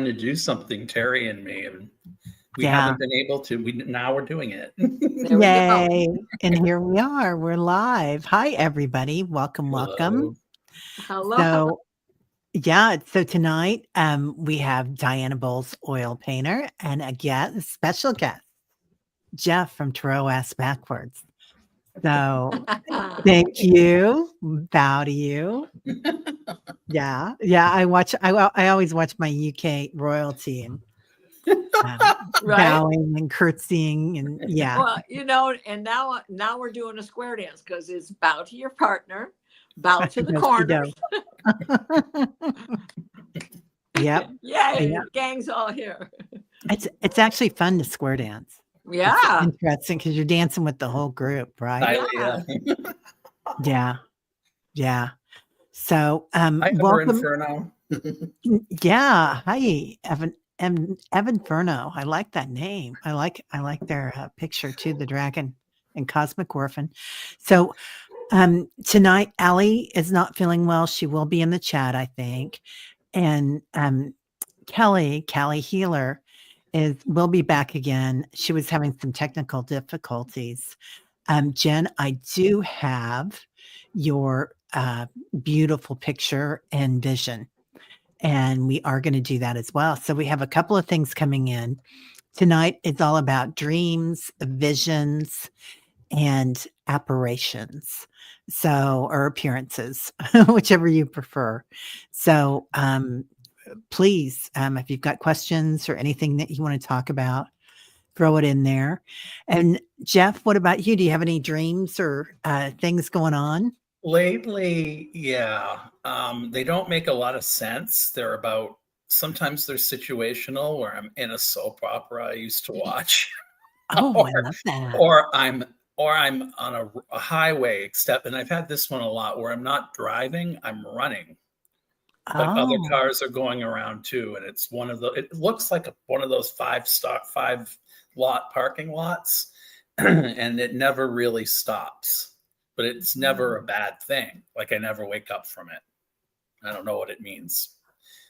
to do something, Teri and me, and we haven't been able to. Now we're doing it. Yay. And here we are. We're live. Hi, everybody. Welcome. Hello. So tonight we have Diana Bowles, oil painter, and a special guest, Jeff from Tarotaskbackwords. So thank you. Bow to you. Yeah. I always watch my UK royalty and bowing and curtsying and Well, and now we're doing a square dance because it's bow to your partner, bow to the corner. Yep. Yay, gang's all here. It's actually fun to square dance. Yeah. It's interesting because you're dancing with the whole group, right? Yeah. So welcome. Inferno. Yeah. Hi, Evan. Evan Furno. I like that name. I like their picture too, the dragon and Cosmic Orphan. So tonight Allie is not feeling well. She will be in the chat, I think. And Callie Healer will be back again. She was having some technical difficulties. Jen, I do have your beautiful picture and vision. And we are going to do that as well. So we have a couple of things coming in. Tonight it's all about dreams, visions, and apparitions. So, or appearances, whichever you prefer. So please, if you've got questions or anything that you want to talk about, throw it in there. And Jeff, what about you? Do you have any dreams or things going on? Lately, they don't make a lot of sense. Sometimes they're situational, where I'm in a soap opera I used to watch. Oh, I love that. Or I'm on a highway, and I've had this one a lot, where I'm not driving, I'm running. But other cars are going around too, and it's it looks like one of those 5-lot parking lots, and it never really stops. But it's never a bad thing. Like, I never wake up from it. I don't know what it means.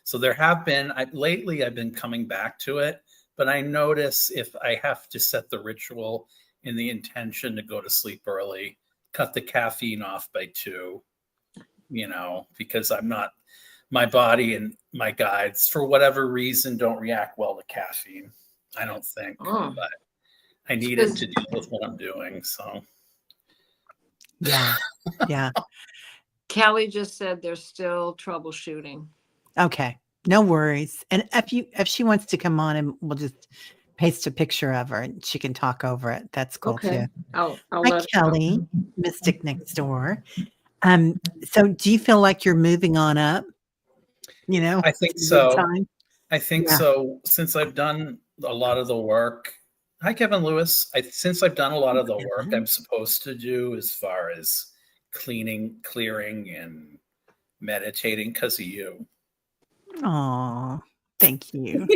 So there have been, lately I've been coming back to it, but I notice if I have to set the ritual in the intention to go to sleep early, cut the caffeine off by 2, because my body and my guides, for whatever reason, don't react well to caffeine. I don't think, but I need it to deal with what I'm doing, so. Yeah. Callie just said they're still troubleshooting. Okay, no worries. And if she wants to come on, and we'll just paste a picture of her and she can talk over it. That's cool too. I'll Hi, Kelly, Mystic Next Door. So do you feel like you're moving on up? I think so. I think so. Since I've done a lot of the work. Hi, Kevin Lewis. Since I've done a lot of the work I'm supposed to do, as far as clearing, and meditating, because of you. Oh, thank you.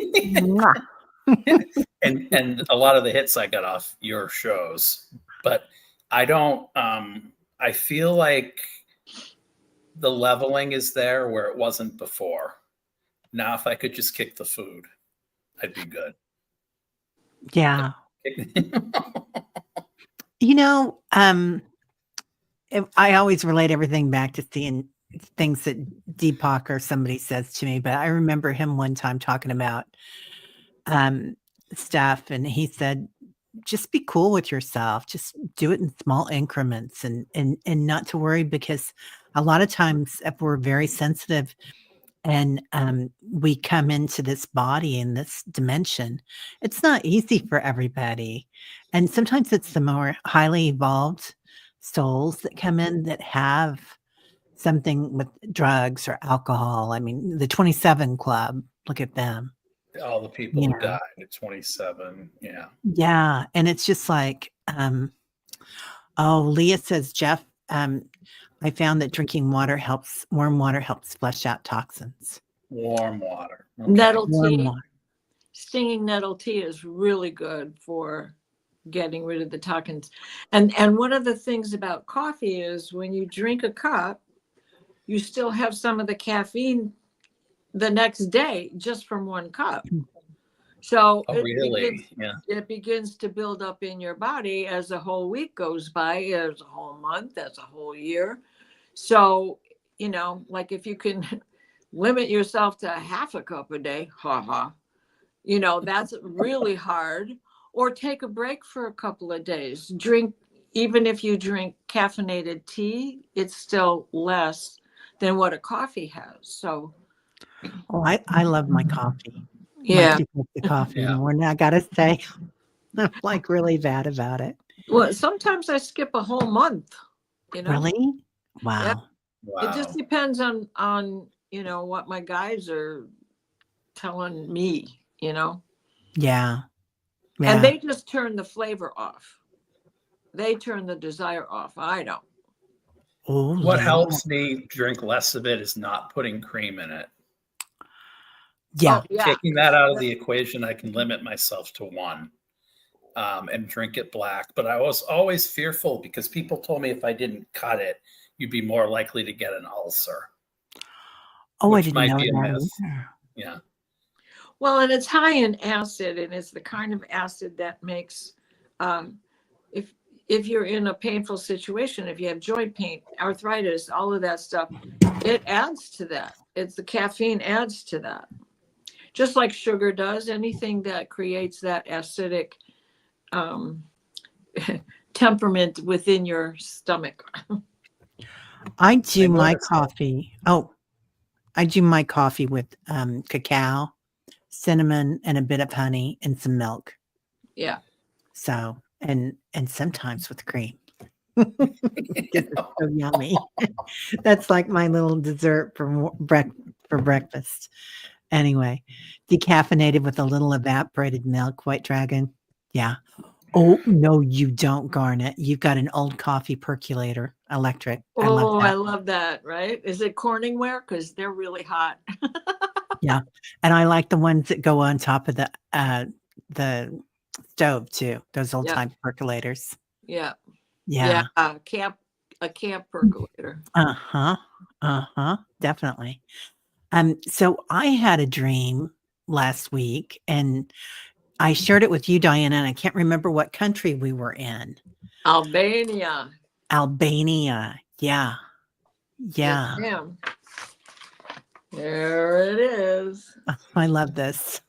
and a lot of the hits I got off your shows, but I don't. I feel like the leveling is there where it wasn't before. Now, if I could just kick the food, I'd be good. Yeah. I always relate everything back to seeing things that Deepak or somebody says to me, but I remember him one time talking about stuff, and he said, just be cool with yourself. Just do it in small increments and not to worry, because a lot of times if we're very sensitive and we come into this body in this dimension, it's not easy for everybody. And sometimes it's the more highly evolved souls that come in that have something with drugs or alcohol. I mean, the 27 Club, look at them. All the people who died at 27. Yeah. Yeah. And it's just like, Leah says, Jeff, I found that drinking warm water helps flush out toxins. Warm water. Okay. Nettle tea. Stinging nettle tea is really good for getting rid of the toxins. And one of the things about coffee is when you drink a cup, you still have some of the caffeine the next day just from one cup. So Oh, really? Yeah. it begins to build up in your body as a whole week goes by, as a whole month, as a whole year. So, like if you can limit yourself to half a cup a day, that's really hard. Or take a break for a couple of days. Even if you drink caffeinated tea, it's still less than what a coffee has. So, Oh, I love my coffee. My yeah. 2 cups of coffee in the Yeah. morning. I gotta say, I'm like really bad about it. Well, sometimes I skip a whole month, Really? Yeah. Wow. It just Wow. depends on what my guys are telling me, Yeah. and Yeah. they just turn the flavor off. They turn the desire off. I don't. Oh, What yeah. helps me drink less of it is not putting cream in it. Yeah. Oh yeah. Taking that out of the equation, I can limit myself to one, and drink it black. But I was always fearful because people told me if I didn't cut it, you'd be more likely to get an ulcer, Oh, I which didn't might know be a that myth. either. Yeah. Well, and it's high in acid, and it's the kind of acid that makes, um, if you're in a painful situation, if you have joint pain, arthritis, all of that stuff, it adds to that. It's the caffeine adds to that. Just like sugar does, anything that creates that acidic um, temperament within your stomach. I I do my noticed that. coffee. Oh, I do my coffee with cacao, cinnamon, and a bit of honey and some milk. Yeah. So, and sometimes with cream. Because it's so yummy. That's like my little dessert for breakfast. Anyway, decaffeinated with a little evaporated milk, White Dragon. Yeah. Oh, no, you don't, Garnet. You've got an old coffee percolator, electric. I love Oh, I that. love that. Right? Is it Corningware? Because they're really hot. Yeah. And I like the ones that go on top of the stove too. Those old Yeah. time percolators. Yeah. Yeah. Yeah. A camp percolator. Uh-huh. Uh-huh. Definitely. So I had a dream last week and I shared it with you, Diana, and I can't remember what country we were in. Albania. Albania. Yeah. Yes, Yeah. ma'am. There it is. I love this.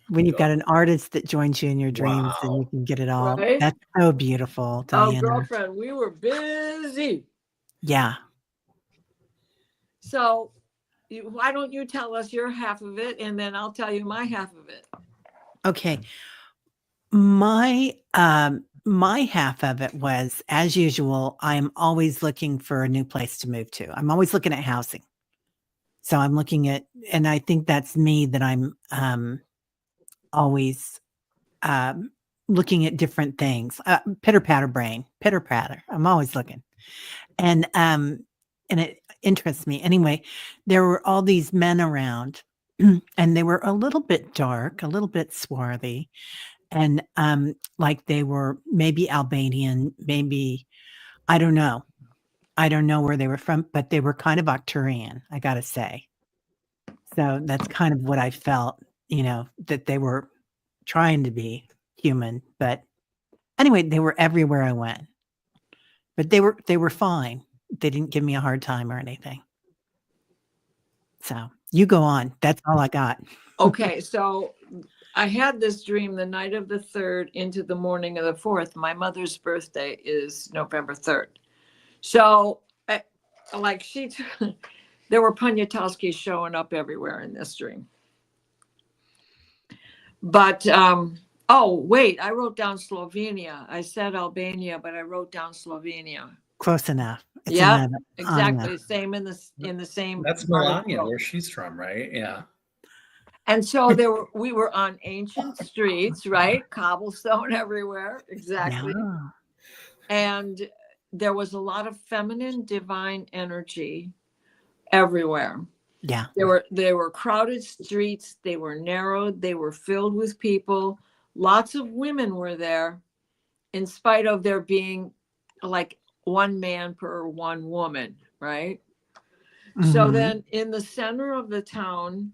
When you've God. got an artist that joins you in your dreams and Wow. you can get it all. Right? That's so beautiful, Oh, Diana. girlfriend, we were busy. Yeah. So why don't you tell us your half of it, and then I'll tell you my half of it. Okay. My half of it was, as usual, I'm always looking for a new place to move to. I'm always looking at housing. So I'm looking at, and I think that's me, that I'm always looking at different things. Pitter patter brain, pitter patter. I'm always looking. And it interests me. Anyway, there were all these men around and they were a little bit dark, a little bit swarthy. And like they were maybe Albanian, maybe I don't know. I don't know where they were from, but they were kind of Arcturian, I gotta say. So that's kind of what I felt, that they were trying to be human. But anyway, they were everywhere I went. But they were fine. They didn't give me a hard time or anything. So you go on. That's all I got. Okay, so I had this dream the night of the 3rd into the morning of the 4th. My mother's birthday is November 3rd. So there were Poniatowskis showing up everywhere in this dream. But oh wait, I wrote down Slovenia. I said Albania, but I wrote down Slovenia. Close enough. It's Yeah, another exactly. Anna. Same in the same. That's part of the Melania, world. where she's from, right? Yeah. And so we were on ancient streets, right? Cobblestone everywhere. Exactly. Yeah. And there was a lot of feminine divine energy everywhere. Yeah. There were crowded streets, they were narrowed, they were filled with people. Lots of women were there, in spite of there being like one man per one woman, right? So Mhm. then in the center of the town,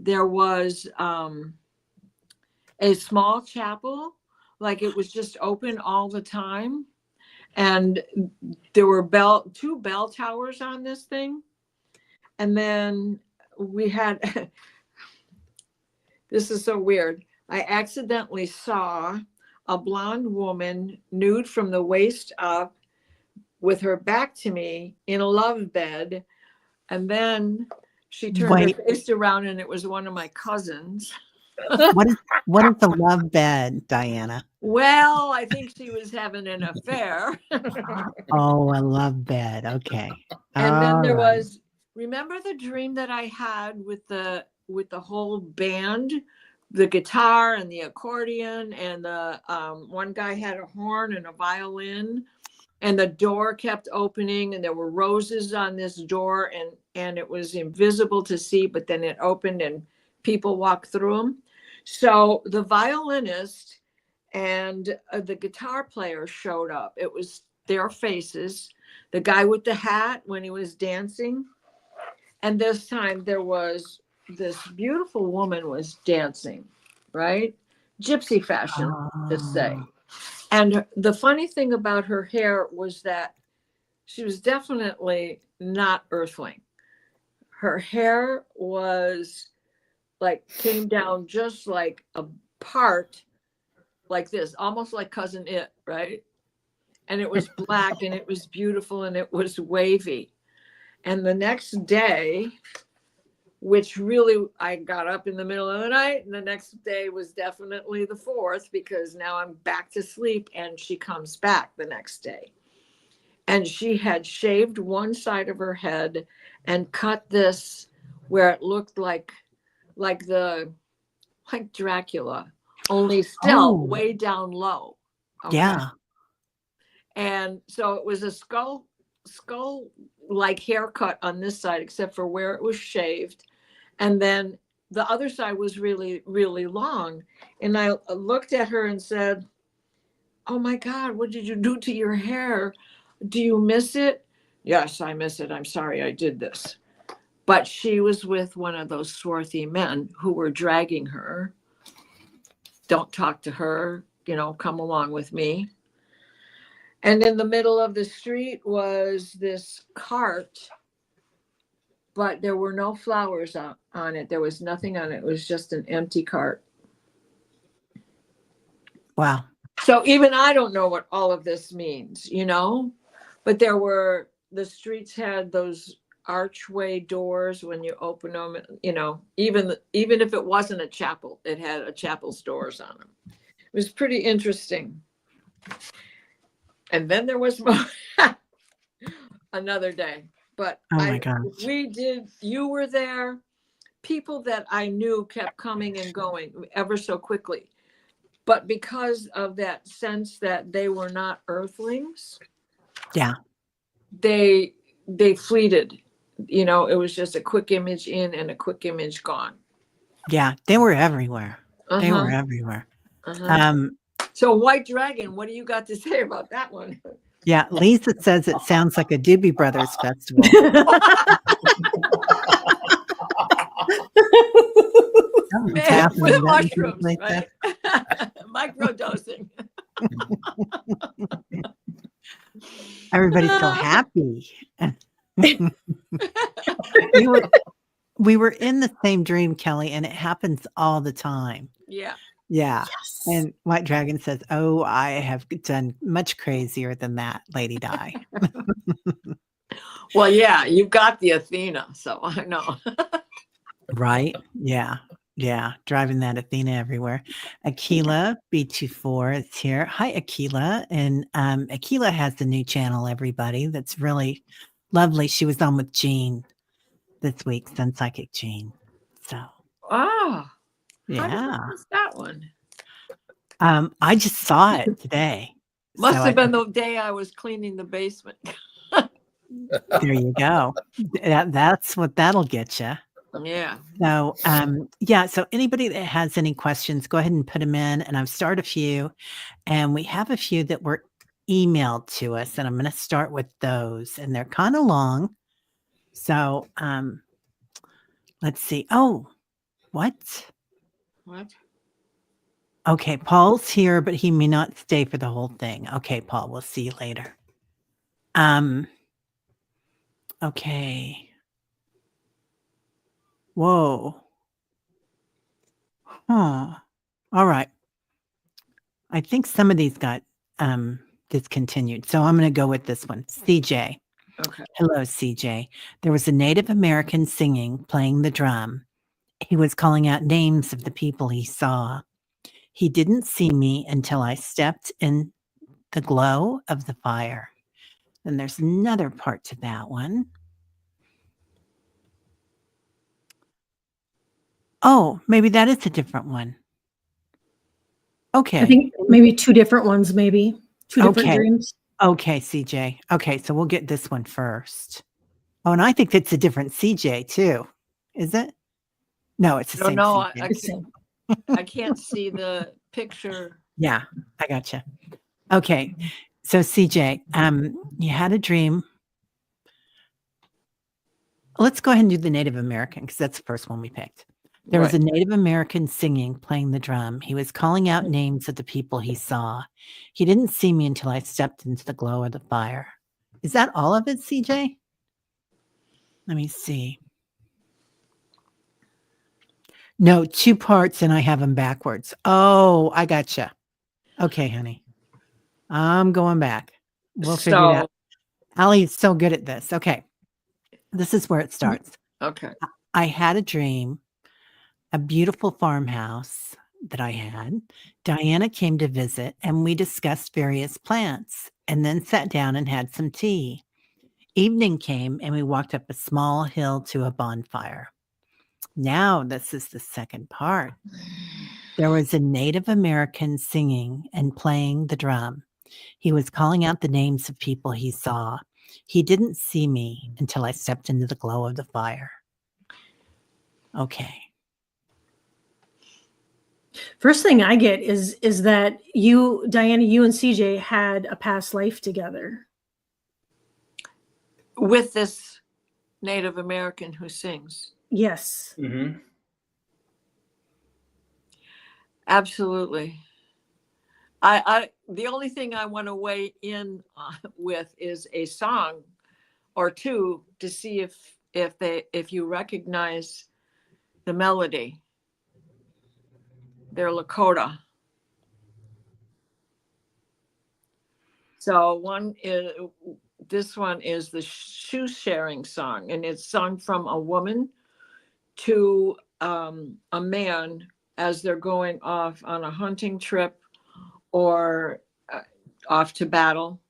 there was a small chapel, like it was just open all the time. And there were two bell towers on this thing. And then we had, this is so weird. I accidentally saw a blonde woman nude from the waist up with her back to me in a love bed. And then she turned Wait, her face around and it was one of my cousins. what is a love bed, Diana? Well, I think she was having an affair. Oh, a love bed. Okay. And then All there right. was, remember the dream that I had with the whole band, the guitar and the accordion, and the one guy had a horn and a violin, and the door kept opening, and there were roses on this door, and it was invisible to see, but then it opened and people walked through them. So the violinist and the guitar player showed up. It was their faces. The guy with the hat when he was dancing, and this time there was this beautiful woman was dancing, right? Gypsy fashion, let's say. Oh, And the funny thing about her hair was that she was definitely not earthling. Her hair was like came down just like a part like this, almost like Cousin It, right? And it was black and it was beautiful and it was wavy. And the next day, which really I got up in the middle of the night, and the next day was definitely the 4th because now I'm back to sleep, and she comes back the next day. And she had shaved one side of her head and cut this where it looked like Dracula, only still oh, way down low. Okay. yeah. And so it was a skull like haircut on this side, except for where it was shaved. And then the other side was really, really long. And I looked at her and said, "Oh my God, what did you do to your hair? Do you miss it?" "Yes, I miss it. I'm sorry I did this." But she was with one of those swarthy men who were dragging her. "Don't talk to her, come along with me." And in the middle of the street was this cart, but there were no flowers on it. There was nothing on it. It was just an empty cart. Wow. So even I don't know what all of this means, but the streets had those archway doors when you open them, even if it wasn't a chapel, it had a chapel's doors on them. It was pretty interesting. And then there was another day, but Oh my gosh. you were there. People that I knew kept coming and going ever so quickly. But because of that sense that they were not earthlings, Yeah. they fleeted. It was just a quick image in and a quick image gone. Yeah. They were everywhere. They were Uh-huh. everywhere. Uh-huh. So White Dragon, what do you got to say about that one? Yeah. Lisa says it sounds like a Doobie Brothers festival. Something's happening. With That mushrooms, like right? Microdosing. Everybody's so happy. we were in the same dream, Kelly, and it happens all the time. Yeah. Yeah. Yes. And White Dragon says, "Oh, I have done much crazier than that, Lady Di." Well, yeah, you've got the Athena, so I know. Right? Yeah. Yeah. Driving that Athena everywhere. Akila B24 is here. Hi, Akila. And Akila has the new channel, everybody. That's really lovely. She was on with Jean this week, Sun Psychic Jean. So Ah, yeah. How did I miss that one? I just saw it today. Must So have been the day I was cleaning the basement. there you go. That's what that'll get you. Yeah. So, yeah. So anybody that has any questions, go ahead and put them in, and I've started a few, and we have a few that were emailed to us, and I'm going to start with those, and they're kind of long, So let's see. Oh, what? What? Okay, Paul's here, but he may not stay for the whole thing. Okay, Paul, we'll see you later. Okay. Whoa. Huh. All right. I think some of these got discontinued. So I'm going to go with this one. CJ. Okay. Hello, CJ. There was a Native American singing, playing the drum. He was calling out names of the people he saw. He didn't see me until I stepped in the glow of the fire. Then there's another part to that one. Oh, maybe that is a different one. Okay. I think maybe two different ones, maybe two different Okay. dreams. Okay, CJ. Okay, so we'll get this one first. Oh, and I think that's a different CJ too. Is it? No, it's the same No, CJ. It's the same. I can't see the picture. Yeah, I gotcha. Okay. So CJ, you had a dream. Let's go ahead and do the Native American because that's the first one we picked. There was a Native American singing, playing the drum. He was calling out names of the people he saw. He didn't see me until I stepped into the glow of the fire. Is that all of it, CJ? Let me see. No, two parts and I have them backwards. Oh, I gotcha. Okay, honey. I'm going back. We'll figure it out. Allie's so good at this. Okay. This is where it starts. Okay. I had a dream, a beautiful farmhouse that I had. Diana came to visit and we discussed various plants and then sat down and had some tea. Evening came and we walked up a small hill to a bonfire. Now, this is the second part. There was a Native American singing and playing the drum. He was calling out the names of people he saw. He didn't see me until I stepped into the glow of the fire. Okay. First thing I get is that you, Diana, you and CJ had a past life together. With this Native American who sings. Yes. Mm-hmm. Absolutely. I the only thing I want to weigh in with is a song or two to see if you recognize the melody. They're Lakota. So this one is the shoe sharing song, and it's sung from a woman to a man as they're going off on a hunting trip or off to battle,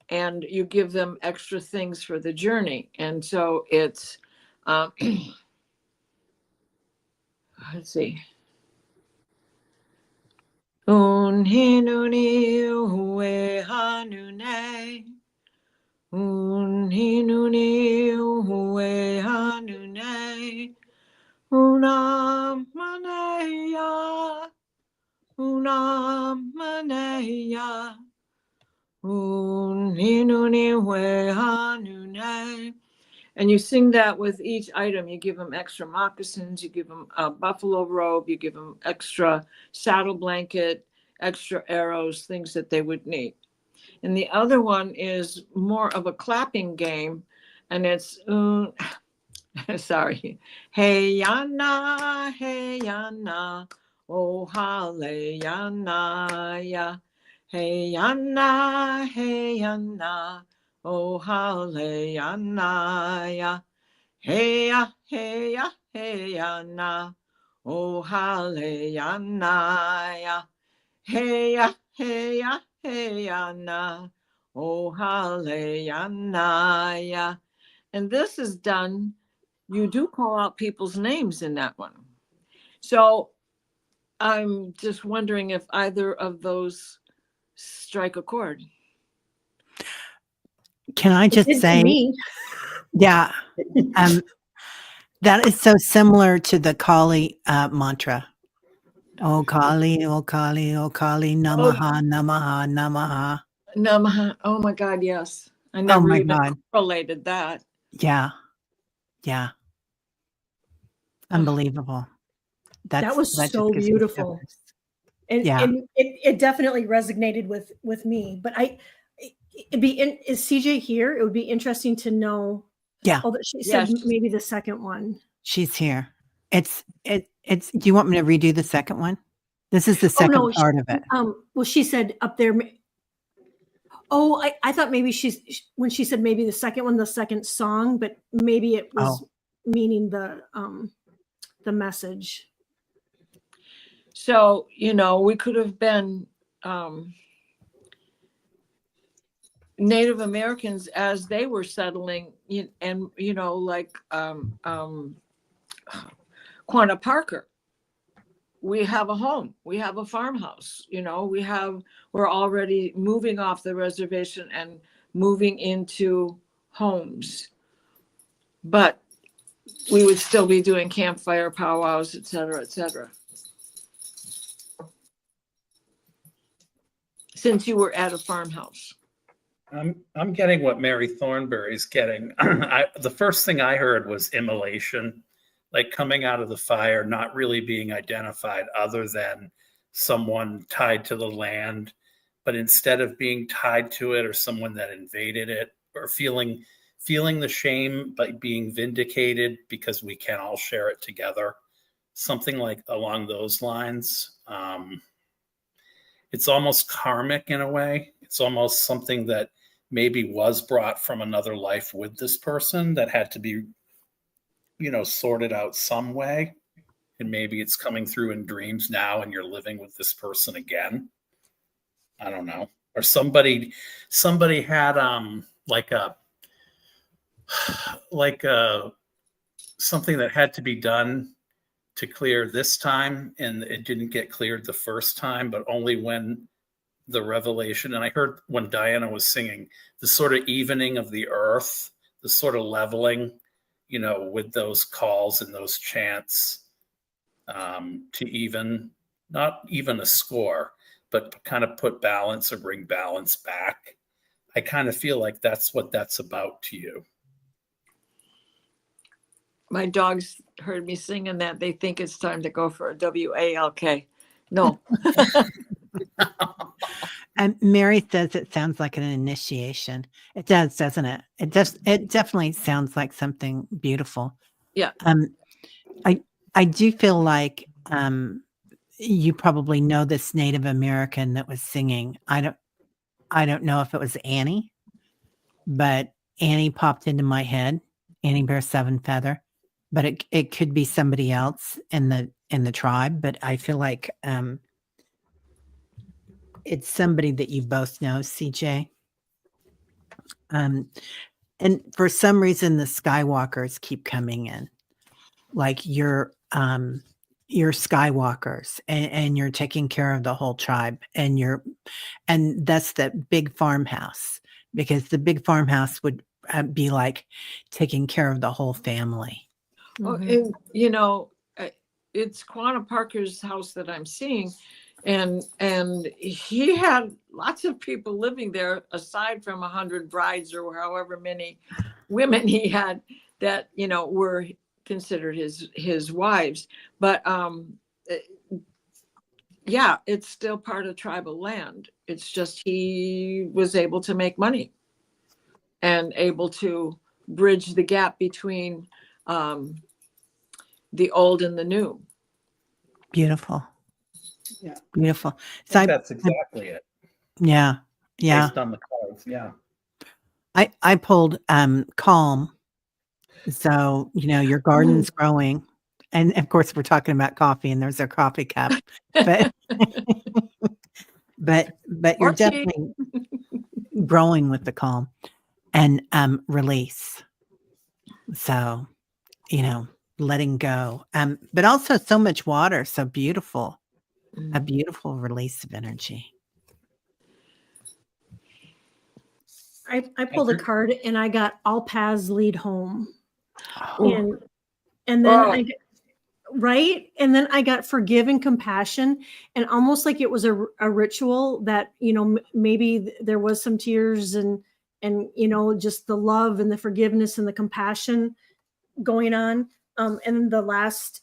and you give them extra things for the journey. And so it's let's see. Unhinuni uwe hanune. Unhinuni uwe hanune. Unamaneya. Unamaneya. Unhinuni uwe hanune. And you sing that with each item. You give them extra moccasins, you give them a buffalo robe, you give them extra saddle blanket, extra arrows, things that they would need. And the other one is more of a clapping game, and it's sorry, hey yana, oh hallelujah, ya, hey yana. Oh, hallelujah. Hey ya, hey ya, hey ya, na. Oh, hallelujah. Hey ya, hey ya, hey ya, na. Oh, hallelujah. And this is done, you do call out people's names in that one. So I'm just wondering if either of those strike a chord. Can I just say, yeah, that is so similar to the Kali mantra. Oh Kali, oh Kali, oh Kali, namaha, namaha, namaha. Namaha. Oh my God, yes. I never even correlated that. Yeah. Yeah. Unbelievable. That was that just so gives me beautiful. shivers. And Yeah. it definitely resonated with me. But is CJ here? It would be interesting to know. Yeah. Oh, she Yes. said maybe the second one. She's here. It's do you want me to redo the second one? This is the second part of it. Well, she said up there. Oh, I thought maybe when she said maybe the second one, the second song, but maybe it was meaning the message. So, we could have been Native Americans as they were settling, and like Quanah Parker. We have a home, we have a farmhouse, we're already moving off the reservation and moving into homes. But we would still be doing campfire powwows, et cetera, since you were at a farmhouse. I'm getting what Mary Thornberry's getting. The first thing I heard was immolation, like coming out of the fire, not really being identified other than someone tied to the land. But instead of being tied to it or someone that invaded it, or feeling the shame, but being vindicated because we can all share it together, something like along those lines. It's almost karmic in a way. It's almost something that maybe was brought from another life with this person that had to be, sorted out some way. And maybe it's coming through in dreams now and you're living with this person again. I don't know. Or somebody had something that had to be done to clear this time, and it didn't get cleared the first time, but only when the revelation. And I heard when Diana was singing, the sort of evening of the earth, the sort of leveling, with those calls and those chants, to even, not even a score, but kind of put balance or bring balance back. I kind of feel like that's what that's about to you. My dogs heard me singing that. They think it's time to go for a WALK. No. And Mary says it sounds like an initiation. It does, doesn't it? It definitely sounds like something beautiful. Yeah. I do feel like you probably know this Native American that was singing. I don't know if it was Annie, but Annie popped into my head. Annie Bear Seven Feather, but it could be somebody else in the tribe. But I feel like it's somebody that you both know, CJ. And for some reason, the Skywalkers keep coming in, like you're Skywalkers, and you're taking care of the whole tribe, and that's the big farmhouse, because the big farmhouse would be like taking care of the whole family. And it's Quanah Parker's house that I'm seeing, and he had lots of people living there aside from 100 brides or however many women he had that were considered his wives. But yeah, it's still part of tribal land. It's just he was able to make money and able to bridge the gap between the old and the new. Beautiful. Yeah. Beautiful. So that's exactly it. Yeah. Based on the cards. Yeah. I pulled calm. So, your garden's growing. And of course we're talking about coffee, and there's a coffee cup. But but you're definitely growing with the calm and release. So, letting go. But also so much water, so beautiful. A beautiful release of energy. I pulled a card and I got all paths lead home. Oh. And then right? And then I got forgive and compassion, and almost like it was a ritual that, maybe there was some tears and just the love and the forgiveness and the compassion going on. And the last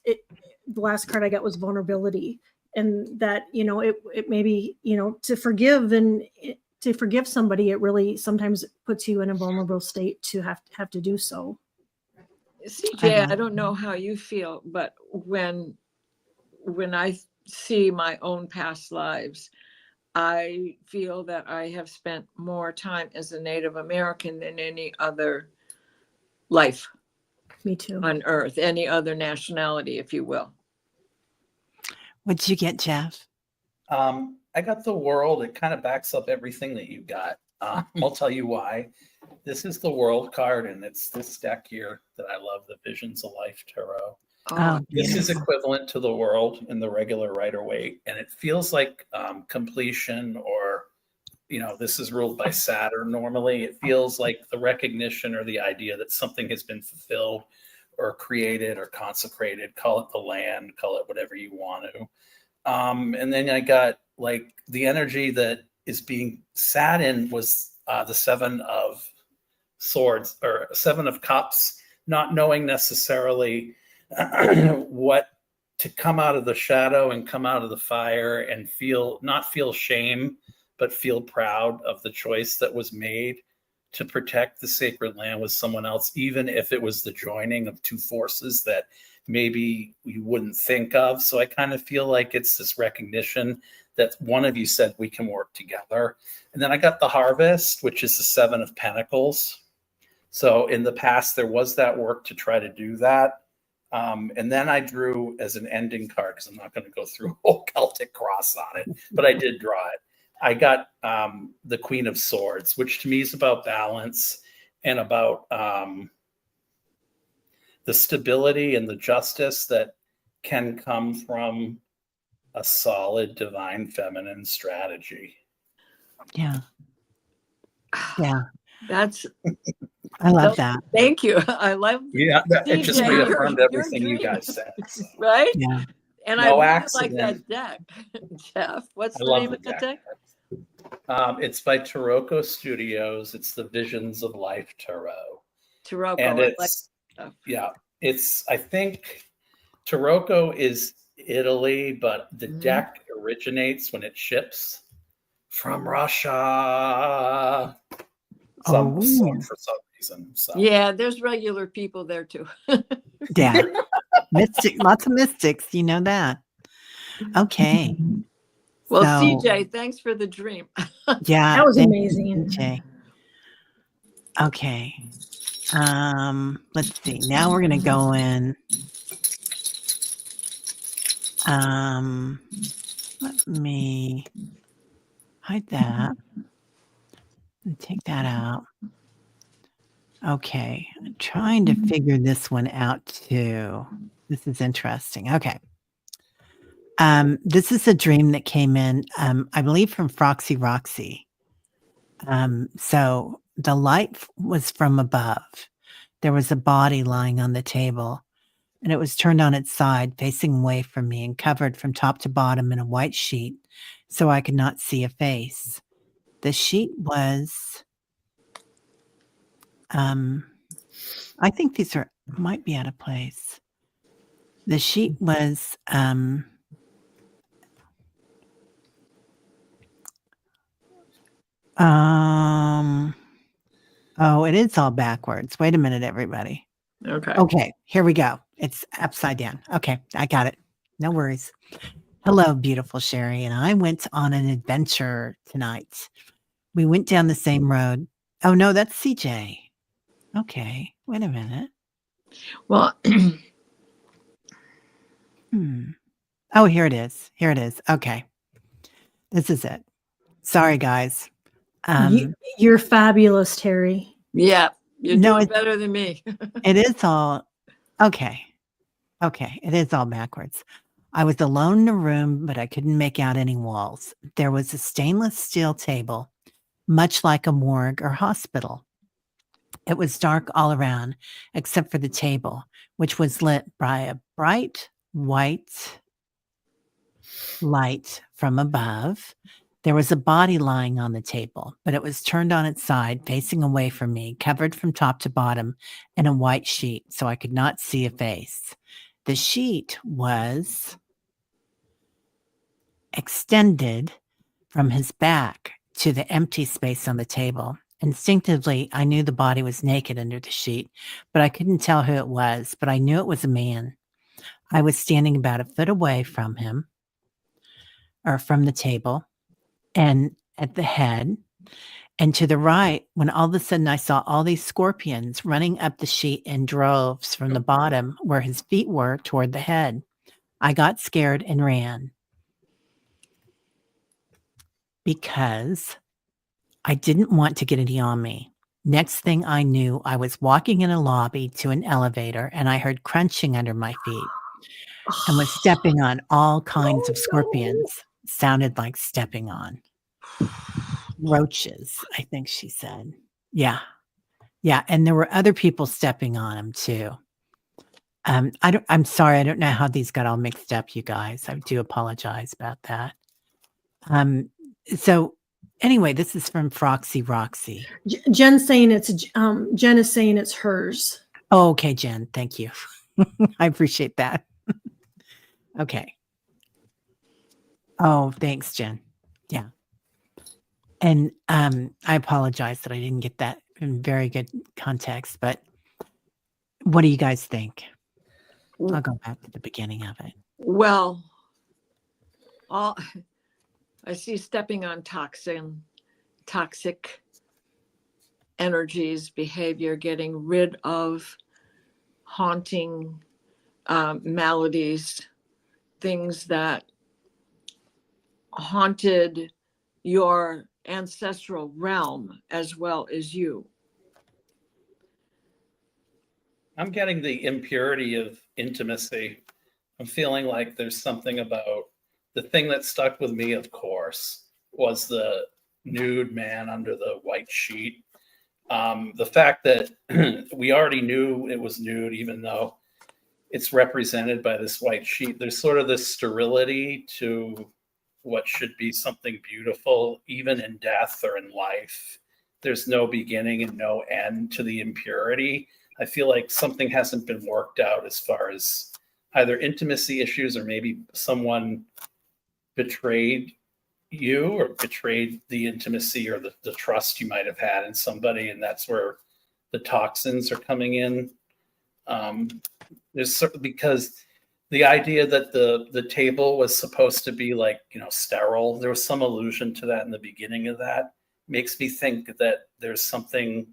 card I got was vulnerability, and that, it maybe, to forgive to forgive somebody, it really sometimes puts you in a vulnerable state to have to do so. CJ, I don't know how you feel, but when I see my own past lives, I feel that I have spent more time as a Native American than any other life. Me too. On earth, any other nationality, if you will. What'd you get, Jeff? I got the world. It kind of backs up everything that you got. I'll tell you why. This is the world card, and it's this deck here that I love, the Visions of Life Tarot. This is equivalent to the world in the regular Rider-Waite, and it feels like completion, or, this is ruled by Saturn normally. It feels like the recognition or the idea that something has been fulfilled or created or consecrated. Call it the land, call it whatever you want to. And then I got like the energy that is being sat in was the Seven of Swords or Seven of Cups, not knowing necessarily what to come out of the shadow and come out of the fire and not feel shame, but feel proud of the choice that was made to protect the sacred land with someone else, even if it was the joining of two forces that maybe you wouldn't think of. So I kind of feel like it's this recognition that one of you said we can work together. And then I got the Harvest, which is the Seven of Pentacles. So in the past, there was that work to try to do that. And then I drew as an ending card, because I'm not going to go through a whole Celtic cross on it, but I did draw it. I got the Queen of Swords, which to me is about balance and about the stability and the justice that can come from a solid divine feminine strategy. Yeah. I love that. Thank you. I love. Yeah, it just reaffirmed everything you guys said. So. Right? Yeah. And I really like that deck, Jeff. What's the name of the deck? It's by Taroko Studios. It's the Visions of Life Tarot. Taroko. And I think Taroko is Italy, but the deck originates when it ships from Russia. For some reason. So. Yeah, there's regular people there too. Yeah. Lots of mystics, you know that. Okay. Well, CJ, thanks for the dream. Yeah. That was amazing. CJ. Okay. Let's see. Now we're gonna go in. Let me hide that and take that out. Okay, I'm trying to figure this one out too. This is interesting. Okay. This is a dream that came in, I believe from Froxy Roxy. So the light was from above. There was a body lying on the table, and it was turned on its side, facing away from me and covered from top to bottom in a white sheet, so I could not see a face. The sheet was, I think these might be out of place. The sheet was, oh, it is all backwards. Wait a minute, everybody. Okay, here we go. It's upside down. Okay, I got it. No worries. Hello, beautiful Sherry. And I went on an adventure tonight. We went down the same road. Oh, no, that's CJ. Okay, wait a minute. Well, Oh, here it is. Here it is. Okay. This is it. Sorry, guys. You're fabulous, Teri. Yeah, you're doing better than me. It is all okay. Okay, it is all backwards. I was alone in a room, but I couldn't make out any walls. There was a stainless steel table, much like a morgue or hospital. It was dark all around, except for the table, which was lit by a bright white light from above. There was a body lying on the table, but it was turned on its side, facing away from me, covered from top to bottom in a white sheet, so I could not see a face. The sheet was extended from his back to the empty space on the table. Instinctively, I knew the body was naked under the sheet, but I couldn't tell who it was, but I knew it was a man. I was standing about a foot away from him, or from the table, and at the head, and to the right, when all of a sudden I saw all these scorpions running up the sheet in droves from the bottom where his feet were toward the head. I got scared and ran because I didn't want to get any on me. Next thing I knew, I was walking in a lobby to an elevator and I heard crunching under my feet and was stepping on all kinds of scorpions. Sounded like stepping on roaches, I think she said. Yeah. Yeah. And there were other people stepping on them too. I'm sorry. I don't know how these got all mixed up, you guys. I do apologize about that. So anyway, this is from Froxy Roxy. Jen's saying Jen is saying it's hers. Oh, okay, Jen. Thank you. I appreciate that. Okay. Oh, thanks, Jen. Yeah. And I apologize that I didn't get that in very good context, but what do you guys think? I'll go back to the beginning of it. Well, I see stepping on toxic energies, behavior, getting rid of haunting maladies, things that haunted your ancestral realm as well as you. I'm getting the impurity of intimacy. I'm feeling like there's something about the thing that stuck with me, of course, was the nude man under the white sheet. The fact that we already knew it was nude, even though it's represented by this white sheet. There's sort of this sterility to what should be something beautiful, even in death or in life. There's no beginning and no end to the impurity. I feel like something hasn't been worked out as far as either intimacy issues or maybe someone betrayed you or betrayed the intimacy or the trust you might have had in somebody. And that's where the toxins are coming in. Because the idea that the table was supposed to be like, sterile, there was some allusion to that in the beginning of that. Makes me think that there's something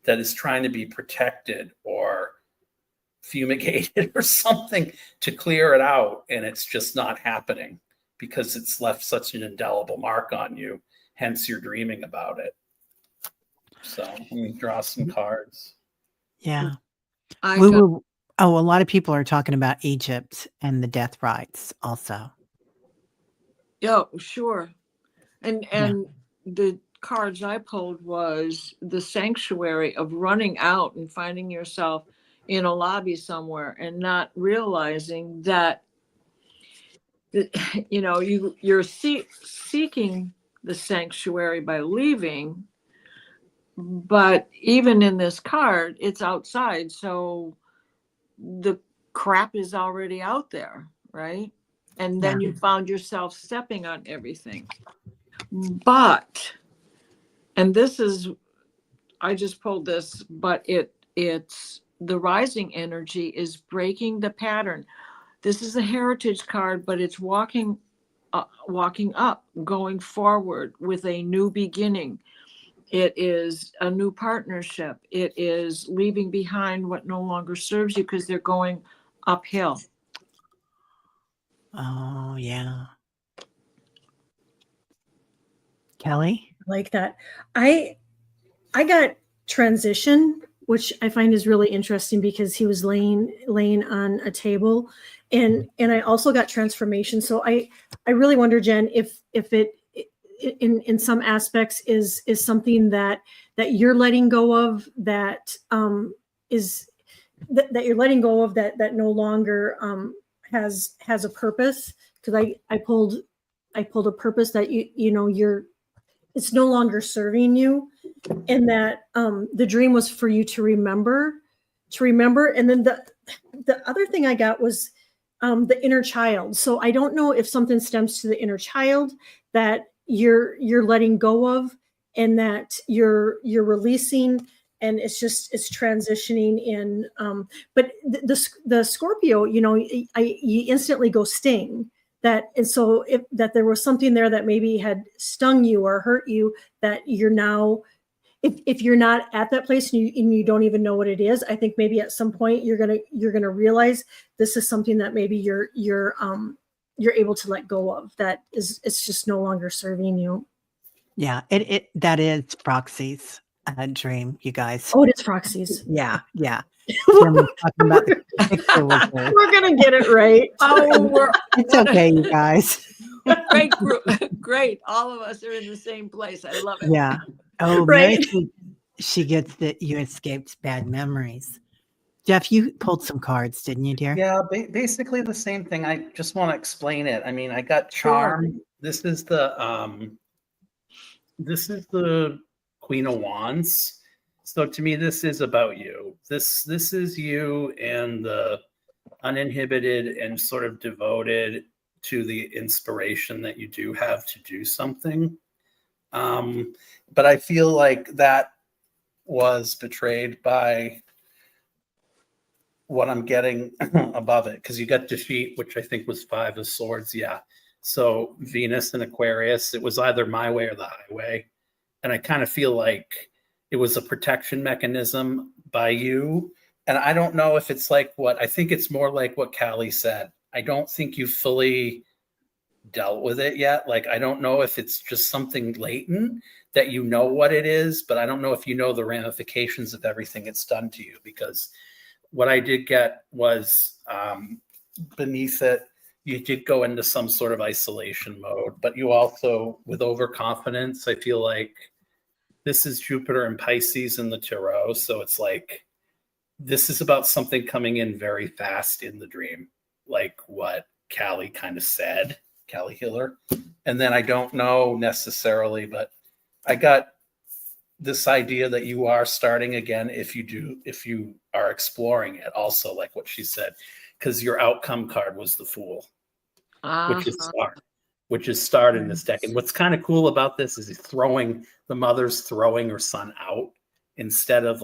that is trying to be protected or fumigated or something to clear it out. And it's just not happening because it's left such an indelible mark on you. Hence you're dreaming about it. So let me draw some cards. Yeah. A lot of people are talking about Egypt and the death rites also. Yeah, sure. And the cards I pulled was the sanctuary of running out and finding yourself in a lobby somewhere and not realizing that you're seeking the sanctuary by leaving, but even in this card it's outside, so the crap is already out there, right? And then you found yourself stepping on everything. But, and this is, I just pulled this, but it's the rising energy is breaking the pattern. This is a heritage card, but it's walking up, going forward with a new beginning. It is a new partnership. It is leaving behind what no longer serves you because they're going uphill. Oh, yeah. Kelly? Like that. I got transition, which I find is really interesting because he was laying on a table, and I also got transformation. So I really wonder, Jen, if it in some aspects is something that you're letting go of, that you're letting go of, that no longer has a purpose. Because I pulled pulled a purpose that it's no longer serving you, and that the dream was for you to remember. And then the other thing I got was the inner child. So I don't know if something stems to the inner child that you're letting go of, and that you're releasing, and it's transitioning in. But the Scorpio, you instantly go sting. And so that there was something there that maybe had stung you or hurt you, that you're now, if you're not at that place and you don't even know what it is, I think maybe at some point you're gonna realize this is something that maybe you're able to let go of, that it's just no longer serving you. Yeah, that is Proxy's dream, you guys. Oh, it is Proxy's. Yeah. When we're talking about the picture with her. We're gonna get it right. Oh, It's okay, you guys. great group. Great. All of us are in the same place. I love it. Yeah. Oh, Right. Mary, she gets that you escaped bad memories. Jeff, you pulled some cards, didn't you, dear? Yeah, basically the same thing. I just want to explain it. I mean, I got Sure. charm. This is the Queen of Wands. So to me, this is about you. This is you, and the uninhibited and sort of devoted to the inspiration that you do have to do something. But I feel like that was betrayed by what I'm getting above it, because you got defeat, which I think was 5 of Swords. Yeah. So Venus and Aquarius, it was either my way or the highway. And I kind of feel like it was a protection mechanism by you. And I don't know if it's like I think it's more like what Callie said. I don't think you fully dealt with it yet. Like, I don't know if it's just something latent that you know what it is, but I don't know if you know the ramifications of everything it's done to you, because what I did get was beneath it, you did go into some sort of isolation mode, but you also, with overconfidence, I feel like this is Jupiter and Pisces in the Tarot. So it's like, this is about something coming in very fast in the dream, like what Callie kind of said, Callie Hiller. And then I don't know necessarily, but I got this idea that you are starting again if you are exploring it also, like what she said, because your outcome card was the Fool, which is start in this deck. And what's kind of cool about this is the mother's throwing her son out instead of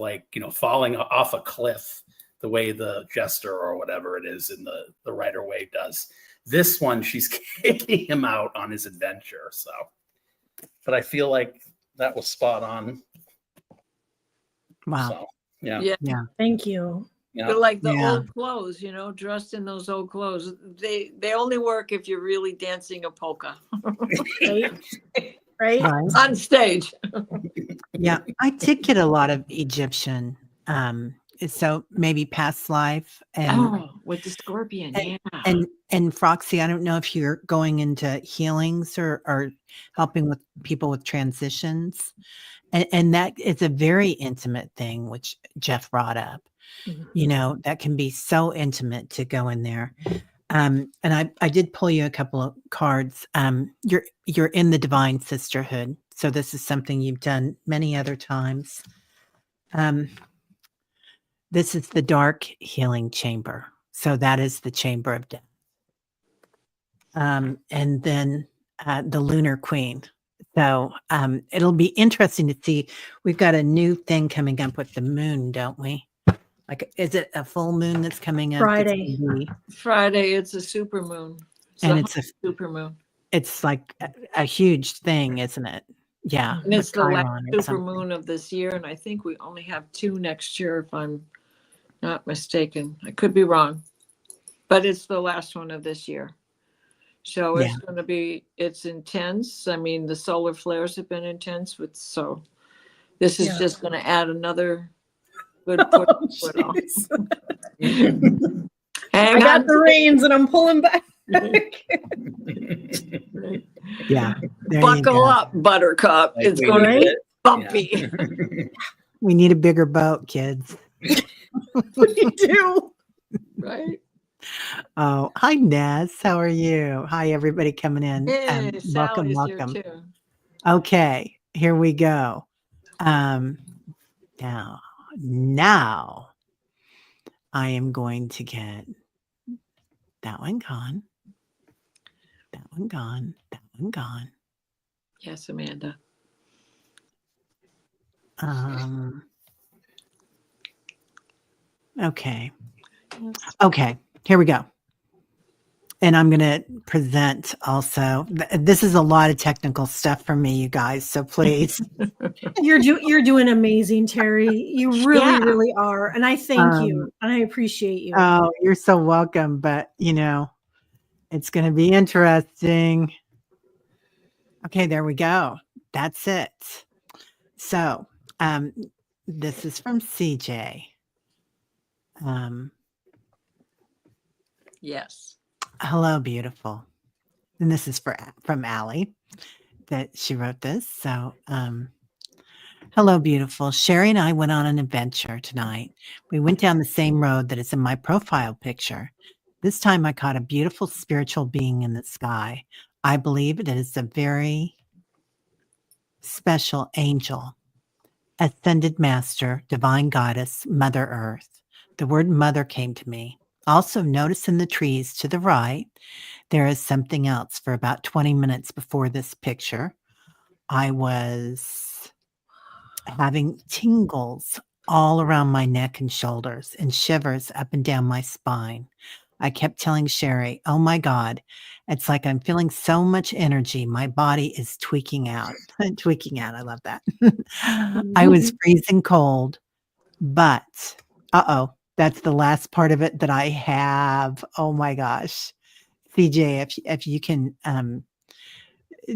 falling off a cliff the way the Jester or whatever it is in the Rider Waite does. This one, she's kicking him out on his adventure. So, but I feel like that was spot on. Wow. So, yeah. Thank you. Yeah. They're like the old clothes, dressed in those old clothes. They only work if you're really dancing a polka. Right? On stage. Yeah, I did get a lot of Egyptian. So maybe past life and with the scorpion, and Froxy, I don't know if you're going into healings or helping with people with transitions, and that is a very intimate thing, which Jeff brought up. Mm-hmm. That can be so intimate to go in there. And I did pull you a couple of cards. You're in the divine sisterhood, so this is something you've done many other times. This is the dark healing chamber. So that is the chamber of death. And then the lunar queen. So it'll be interesting to see. We've got a new thing coming up with the moon, don't we? Like, is it a full moon that's coming up? Friday, it's a super moon. It's a super moon. It's like a huge thing, isn't it? Yeah. And it's the last super moon of this year. And I think we only have 2 next year, if I'm not mistaken. I could be wrong, but it's the last one of this year. So it's going to be, it's intense. I mean, the solar flares have been intense so this is just going to add another good put on. I got the reins and I'm pulling back. Yeah. Buckle up, Buttercup. It's going to get bumpy. Yeah. We need a bigger boat, kids. We do. Right. Oh, hi, Ness. How are you? Hi, everybody coming in. Hey, Welcome, Sally's here welcome. too. Okay, here we go. Now I am going to get that one gone, that one gone, that one gone. Yes, Amanda. Okay. Yes. Okay, here we go. And I'm going to present also. This is a lot of technical stuff for me, you guys. So please. You're doing amazing, Teri. You really, Yeah. really are. And I thank you. And I appreciate you. Oh, you're so welcome. But, it's going to be interesting. Okay, there we go. That's it. So, this is from CJ. Yes. Hello, beautiful. And this is from Allie that she wrote this. So, hello, beautiful. Sherry and I went on an adventure tonight. We went down the same road that is in my profile picture. This time I caught a beautiful spiritual being in the sky. I believe it is a very special angel, ascended master, divine goddess, Mother Earth. The word mother came to me. Also, notice in the trees to the right, there is something else. For about 20 minutes before this picture, I was having tingles all around my neck and shoulders and shivers up and down my spine. I kept telling Sherry, oh my God, it's like I'm feeling so much energy. My body is tweaking out. Tweaking out. I love that. I was freezing cold, but that's the last part of it that I have. Oh my gosh. CJ, if you can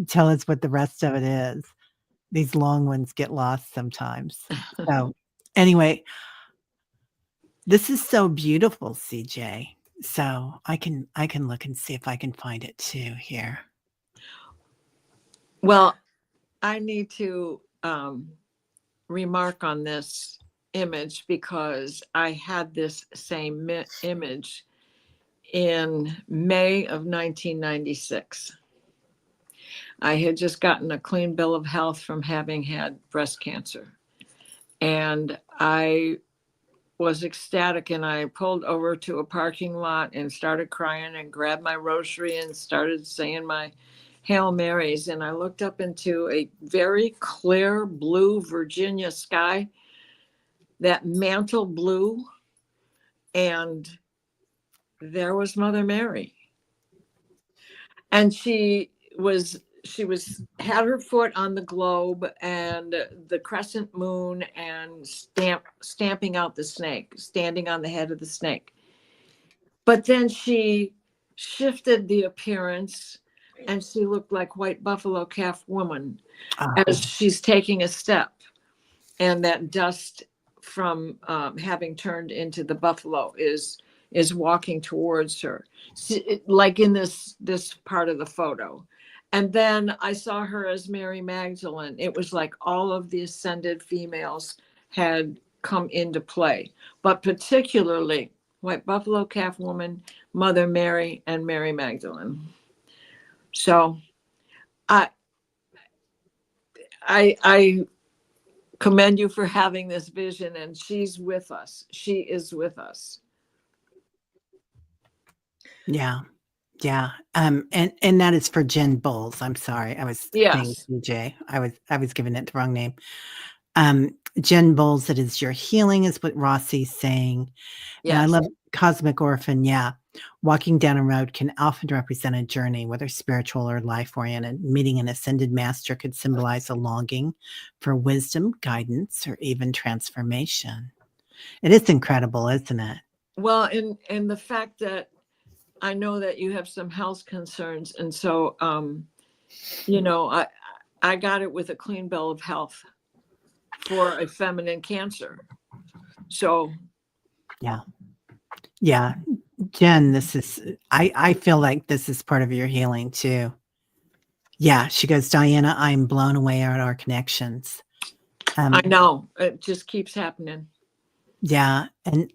tell us what the rest of it is. These long ones get lost sometimes. So anyway, this is so beautiful, CJ. So I can look and see if I can find it too here. Well, I need to remark on this image because I had this same image in May of 1996. I had just gotten a clean bill of health from having had breast cancer. And I was ecstatic, and I pulled over to a parking lot and started crying and grabbed my rosary and started saying my Hail Marys. And I looked up into a very clear blue Virginia sky, that mantle blue, and there was Mother Mary. And she had her foot on the globe and the crescent moon and stamping out the snake, standing on the head of the snake. But then she shifted the appearance and she looked like white buffalo calf woman as she's taking a step. And that dust from having turned into the buffalo is walking towards her, like in this part of the photo. And then I saw her as Mary Magdalene. It was like all of the ascended females had come into play, but particularly white buffalo calf woman, Mother Mary, and Mary Magdalene. So I commend you for having this vision, and she's with us. She is with us. Yeah. Yeah. And that is for Jen Bowles. I'm sorry. I was saying CJ. I was giving it the wrong name. Jen Bowles, it is your healing is what Rossi's saying. Yes. And I love Cosmic Orphan. Yeah. Walking down a road can often represent a journey, whether spiritual or life-oriented. Meeting an ascended master could symbolize a longing for wisdom, guidance, or even transformation. It is incredible, isn't it? Well, and the fact that I know that you have some health concerns. And so, I got it with a clean bill of health for a feminine cancer. So. Yeah. Yeah. Jen, I feel like this is part of your healing too. Yeah. She goes, Diana, I'm blown away at our connections. I know it just keeps happening. Yeah. And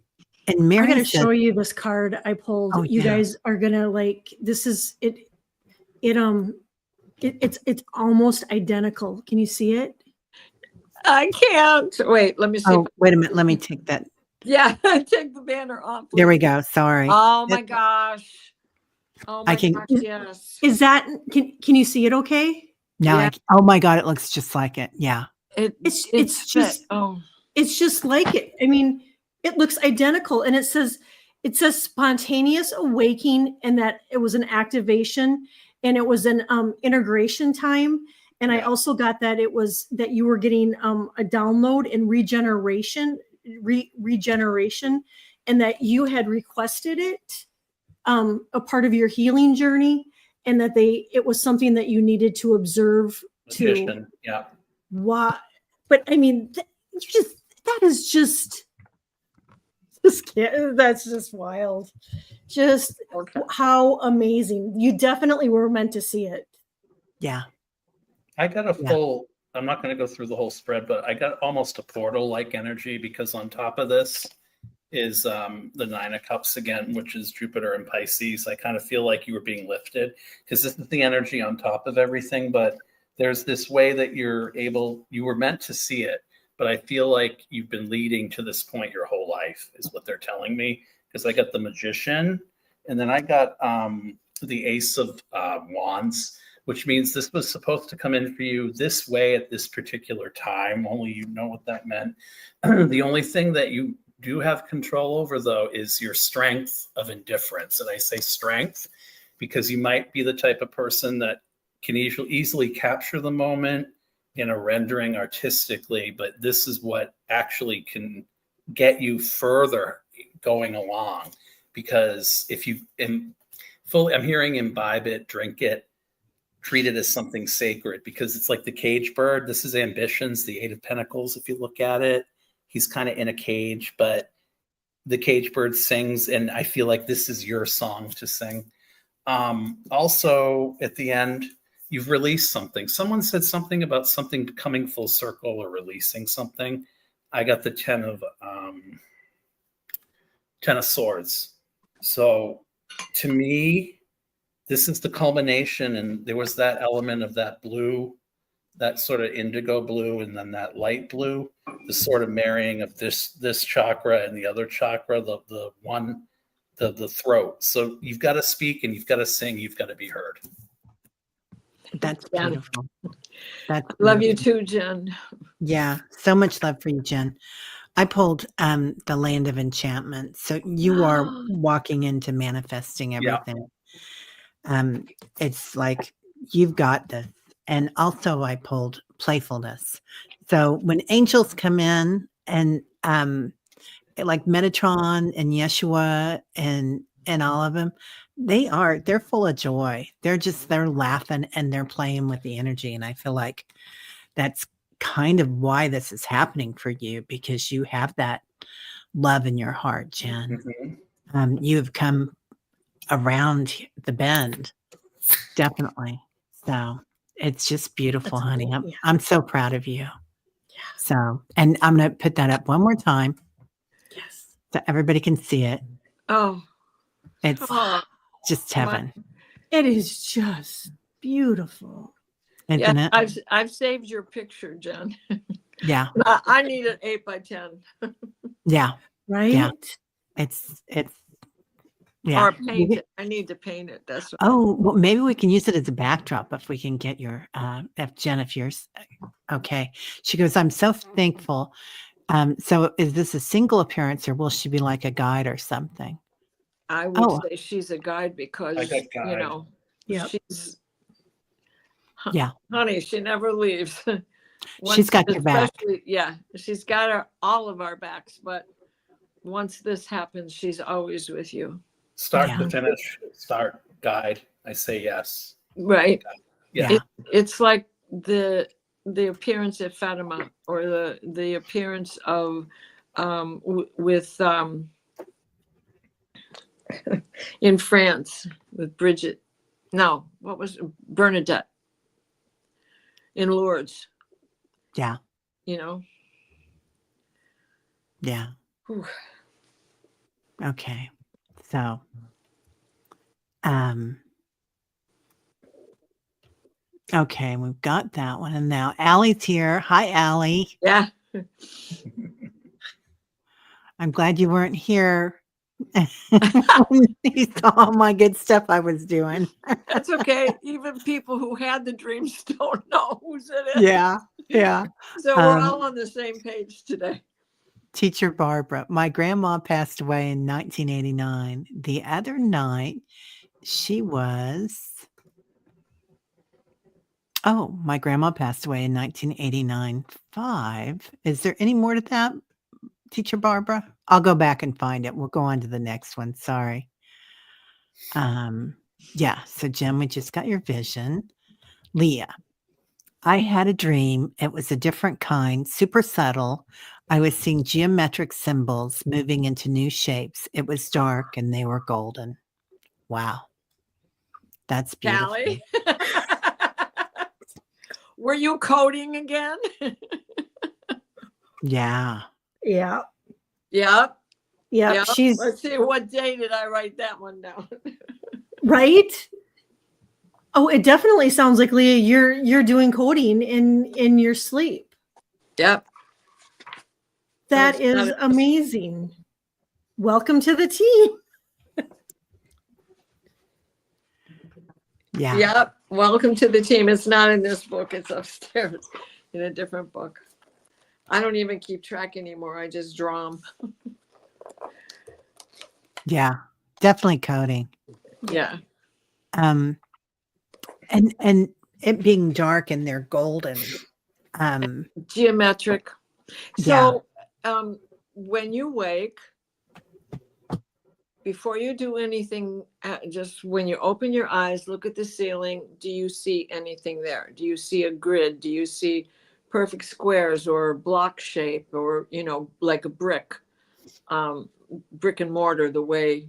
And I'm Mary gonna said, show you this card I pulled. oh, You yeah. guys are gonna like this is it it's almost identical. Can you see it? I can't. Wait, let me see. Oh, wait a minute. Let me take that. Yeah, take the banner off. There we please. go. Sorry. Oh my gosh. Oh I my can- gosh, yes. Is that can you see it okay? Now, Yeah. oh my God, it looks just like it. Yeah. It's just it's just like it. I mean, it looks identical, and it says spontaneous awakening, and that it was an activation, and it was an integration time. And I also got that it was that you were getting a download and regeneration, and that you had requested it, a part of your healing journey, and that it was something that you needed to observe Magician, yeah. why. But I mean, that is just that's just wild. Just how amazing. You definitely were meant to see it. Yeah. I got a full, I'm not going to go through the whole spread, but I got almost a portal-like energy because on top of this is the Nine of Cups again, which is Jupiter and Pisces. I kind of feel like you were being lifted because this is the energy on top of everything, but there's this way that you were meant to see it, but I feel like you've been leading to this point your whole life is what they're telling me, because I got the Magician, and then I got the Ace of Wands, which means this was supposed to come in for you this way at this particular time. Only you know what that meant. The only thing that you do have control over, though, is your strength of indifference. And I say strength because you might be the type of person that can easily capture the moment in a rendering artistically, but this is what actually can get you further going along. Because if you I'm hearing imbibe it, drink it, treat it as something sacred, because it's like the cage bird. This is ambitions, the Eight of Pentacles. If you look at it, he's kind of in a cage, but the cage bird sings, and I feel like this is your song to sing. Also, at the end, you've released something. Someone said something about something coming full circle or releasing something. I got the Ten of Swords. So to me, this is the culmination, and there was that element of that blue, that sort of indigo blue, and then that light blue, the sort of marrying of this chakra and the other chakra, the throat. So you've got to speak and you've got to sing, you've got to be heard. That's beautiful. Love you too, Jen. Yeah, so much love for you, Jen. I pulled the Land of Enchantment. So you are walking into manifesting everything. It's like you've got this. And also I pulled playfulness. So when angels come in and like Metatron and Yeshua and all of them, they're full of joy. They're laughing and they're playing with the energy. And I feel like that's kind of why this is happening for you, because you have that love in your heart, Jen. Mm-hmm. You have come around the bend, definitely. So it's just beautiful, that's honey. Cool. I'm so proud of you. Yeah. So, and I'm going to put that up one more time. Yes. So everybody can see it. Oh, it's just heaven. It is just beautiful. Isn't it? I've saved your picture, Jen. Yeah. I need an 8x10. Yeah. Right. Yeah. It's yeah. Or paint it. I need to paint it. That's what well, maybe we can use it as a backdrop if we can get your if yours okay. She goes, I'm so thankful. So is this a single appearance, or will she be like a guide or something? I would say she's a guide because you know, she's honey, she never leaves. She's got your back. Yeah, she's got all of our backs, but once this happens, she's always with you. Start to finish, start, guide. I say yes. Right. Yeah. It's like the appearance at Fatima, or the appearance of with in France with Bridget. No, what was Bernadette in Lourdes? Yeah. You know. Yeah. Whew. Okay. So, um, okay, we've got that one. And now Allie's here. Hi, Allie. Yeah. I'm glad you weren't here when you saw all my good stuff I was doing. That's okay. Even people who had the dreams don't know who's in it. Yeah. Yeah. So we're all on the same page today. Teacher Barbara, my grandma passed away in 1989. The other night, my grandma passed away in 1989. 5. Is there any more to that, Teacher Barbara? I'll go back and find it. We'll go on to the next one. Sorry. Yeah. So Jim, we just got your vision. Leah, I had a dream. It was a different kind, super subtle. I was seeing geometric symbols moving into new shapes. It was dark and they were golden. Wow. That's beautiful. Callie. Were you coding again? Yeah. Yeah. Yep. Yeah. Yep. She's Let's see, what day did I write that one down? right. Oh, it definitely sounds like, Leah, you're doing coding in your sleep. Yep. That is amazing. Welcome to the team. Yeah. Yep. Welcome to the team. It's not in this book. It's upstairs in a different book. I don't even keep track anymore. I just draw them. Yeah. Definitely coding. Yeah. And it being dark and they're golden. Geometric. Yeah. So when you wake, before you do anything, just when you open your eyes, look at the ceiling. Do you see anything there? Do you see a grid? Do you see perfect squares or block shape, or, like a brick and mortar, the way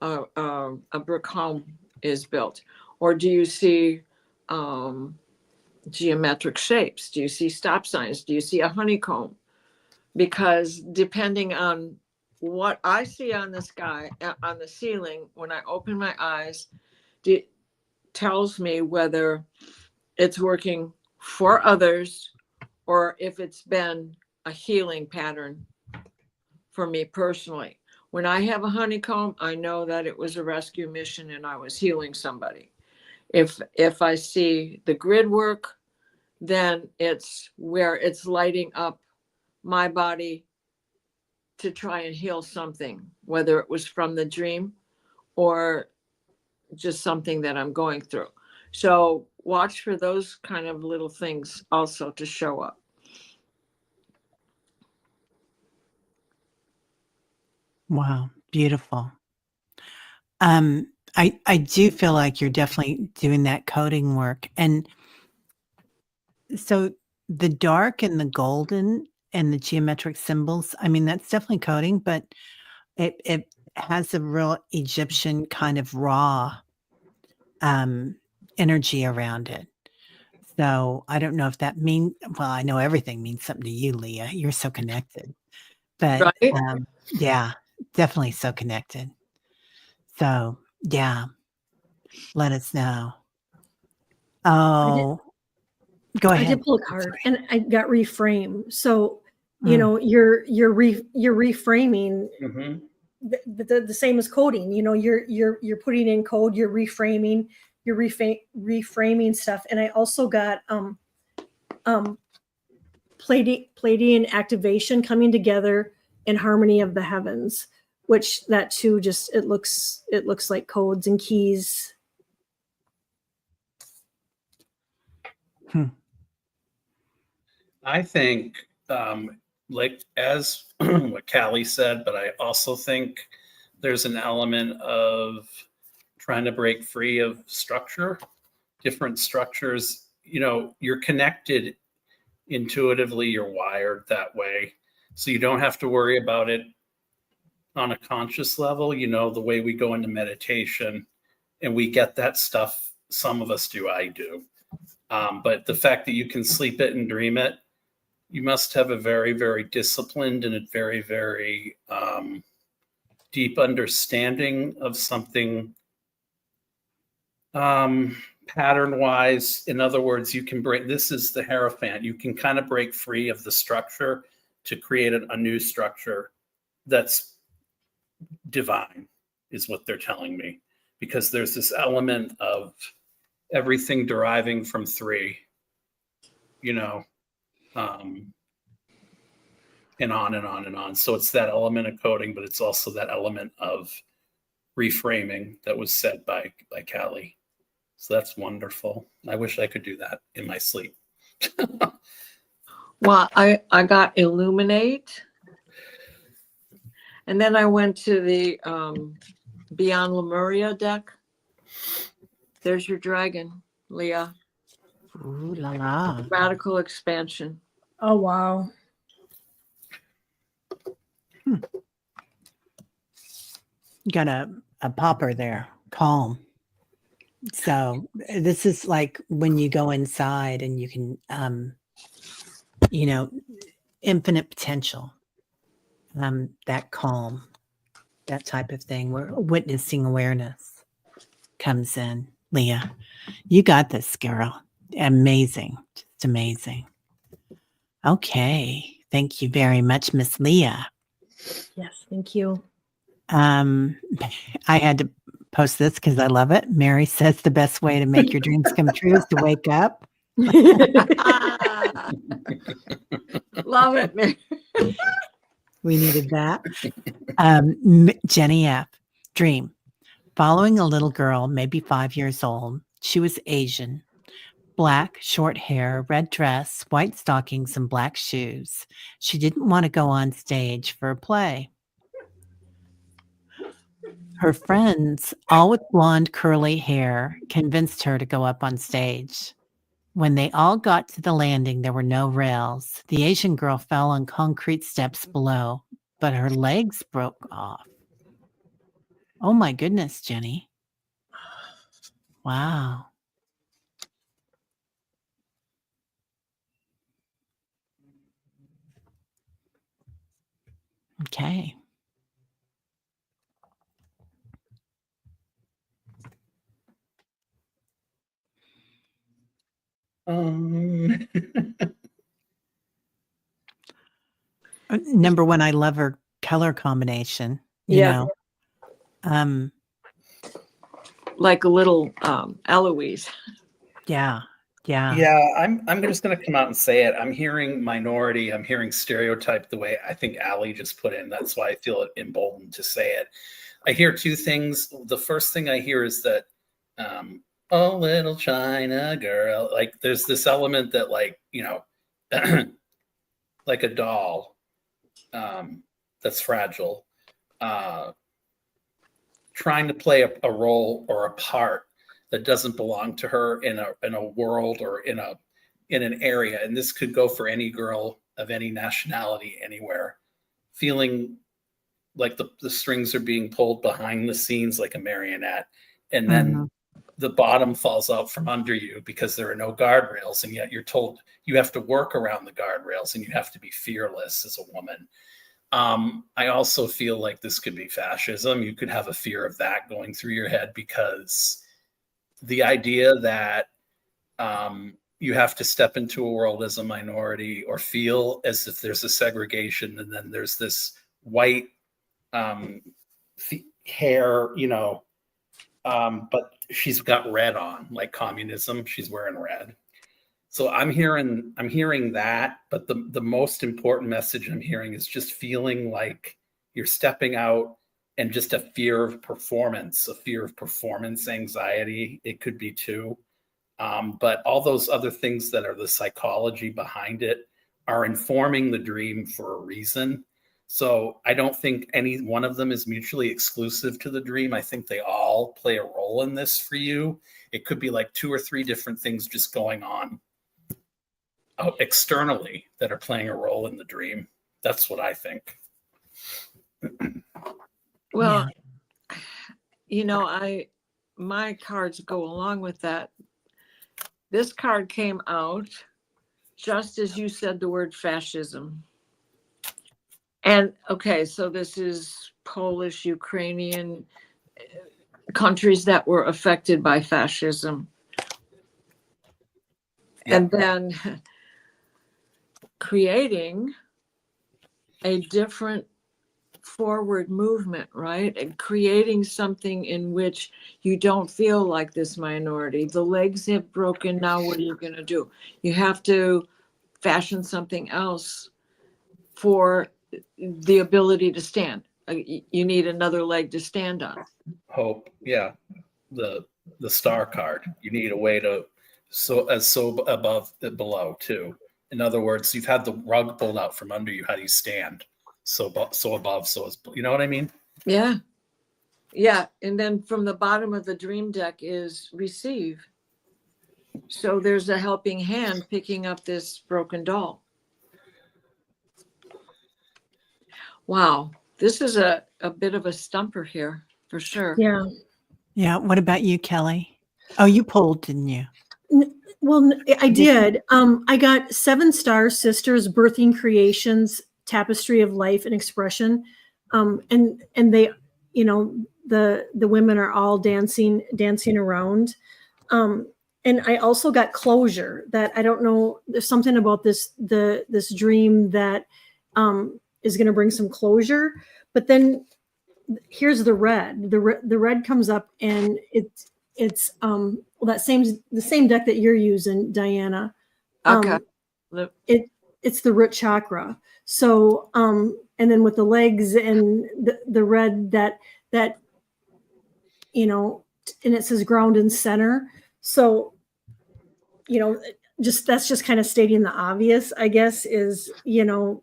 a brick home is built? Or do you see geometric shapes? Do you see stop signs? Do you see a honeycomb? Because depending on what I see on the sky, on the ceiling, when I open my eyes, it tells me whether it's working for others or if it's been a healing pattern for me personally. When I have a honeycomb, I know that it was a rescue mission and I was healing somebody. If I see the grid work, then it's where it's lighting up my body to try and heal something, whether it was from the dream or just something that I'm going through. So watch for those kind of little things also to show up. Wow. Beautiful. I do feel like you're definitely doing that coding work. And so the dark and the golden and the geometric symbols, I mean, that's definitely coding, but it has a real Egyptian kind of raw energy around it. So I don't know if that well, I know everything means something to you, Leah. You're so connected. But Right? yeah, definitely so connected. So yeah, let us know. Oh, go ahead. I did pull a card and I got reframe. So, Mm. you're reframing Mm-hmm. the same as coding. You're putting in code, you're reframing, you're reframing stuff. And I also got Pleiadian activation coming together in harmony of the heavens, which that too just it looks like codes and keys. I think, like as what Callie said, but I also think there's an element of trying to break free of structure, different structures. You're connected intuitively, you're wired that way. So you don't have to worry about it on a conscious level, the way we go into meditation and we get that stuff. Some of us do, I do. But the fact that you can sleep it and dream it, you must have a very, very disciplined and a very, very deep understanding of something pattern wise. In other words, you can break, this is the Hierophant, you can kind of break free of the structure to create a new structure that's divine, is what they're telling me, because there's this element of everything deriving from three, you know, and on and on and on. So it's that element of coding, but it's also that element of reframing that was said by Callie. So that's wonderful. I wish I could do that in my sleep. Well, I got Illuminate. And then I went to the Beyond Lemuria deck. There's your dragon, Leah. Ooh la la. Radical expansion. Oh, wow. Got a popper there, calm. So this is like when you go inside and you can, you know, infinite potential, that calm, that type of thing where witnessing awareness comes in. Leah, you got this, girl. Amazing. Just amazing. Okay. Thank you very much, Miss Leah. Yes, thank you. I had to post this because I love it. Mary says the best way to make your dreams come true is to wake up. Love it, Mary. We needed that. Jenny F. Dream. Following a little girl, maybe 5 years old. She was Asian. Black, short hair, red dress, white stockings, and black shoes. She didn't want to go on stage for a play. Her friends, all with blonde, curly hair, convinced her to go up on stage. When they all got to the landing, there were no rails. The Asian girl fell on concrete steps below, but her legs broke off. Oh my goodness, Jenny. Wow. Okay. Number one, I love her color combination. You know. Like a little Eloise. Yeah. Yeah. Yeah, I'm just going to come out and say it. I'm hearing minority. I'm hearing stereotype the way I think Allie just put in. That's why I feel emboldened to say it. I hear two things. The first thing I hear is that, oh, little China girl. Like there's this element that, like, you know, like a doll that's fragile, trying to play a role or a part that doesn't belong to her in a world or in an area. And this could go for any girl of any nationality anywhere, feeling like the strings are being pulled behind the scenes like a marionette. And then the bottom falls out from under you because there are no guardrails. And yet you're told you have to work around the guardrails and you have to be fearless as a woman. I also feel like this could be fascism. You could have a fear of that going through your head, because the idea that you have to step into a world as a minority or feel as if there's a segregation, and then there's this white hair, you know, but she's got red on, like communism. She's wearing red. So I'm hearing that, but the most important message I'm hearing is just feeling like you're stepping out, and just a fear of performance anxiety. It could be too. But all those other things that are the psychology behind it are informing the dream for a reason. So I don't think any one of them is mutually exclusive to the dream. I think they all play a role in this for you. It could be like 2 or 3 different things just going on externally that are playing a role in the dream. That's what I think. Well, you know, my cards go along with that. This card came out just as you said the word fascism. And okay, so this is Polish, Ukrainian countries that were affected by fascism. Yeah. And then creating a different forward movement, right? And creating something in which you don't feel like this minority. The legs have broken. Now, what are you going to do? You have to fashion something else for the ability to stand. You need another leg to stand on. Hope. Yeah. The star card. You need a way to so above below too. In other words, you've had the rug pulled out from under you. How do you stand? So above, so as you know what I mean? Yeah. Yeah. And then from the bottom of the dream deck is receive. So there's a helping hand picking up this broken doll. Wow. This is a bit of a stumper here for sure. Yeah. Yeah. What about you, Kelly? Oh, you pulled, didn't you? Well, I did. I got 7 Star Sisters, Birthing Creations, Tapestry of Life and Expression. And they, you know, the women are all dancing around. And I also got closure. That I don't know. There's something about this dream that is going to bring some closure. But then here's the red. The red comes up, and it's well, the same deck that you're using, Diana. Okay. It's the root chakra. So and then with the legs and the red that you know, and it says ground and center. So, you know, that's just kind of stating the obvious, I guess, is, you know,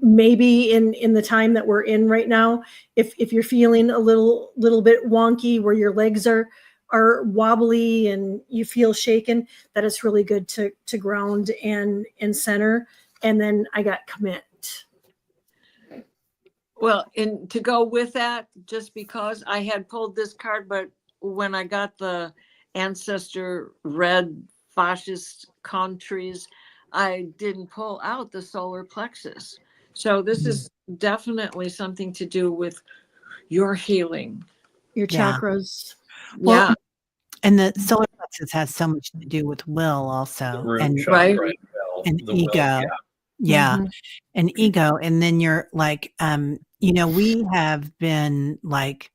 maybe in the time that we're in right now, if you're feeling a little bit wonky, where your legs are wobbly and you feel shaken, that it's really good to ground and center. And then I got commit. Well, and to go with that, just because I had pulled this card, but when I got the ancestor red fascist countries, I didn't pull out the solar plexus. So this is definitely something to do with your healing. Your chakras. Well, and the solar plexus has so much to do with will also. And right. And ego. Yeah. Mm-hmm. And ego. And then you're like, you know, we have been like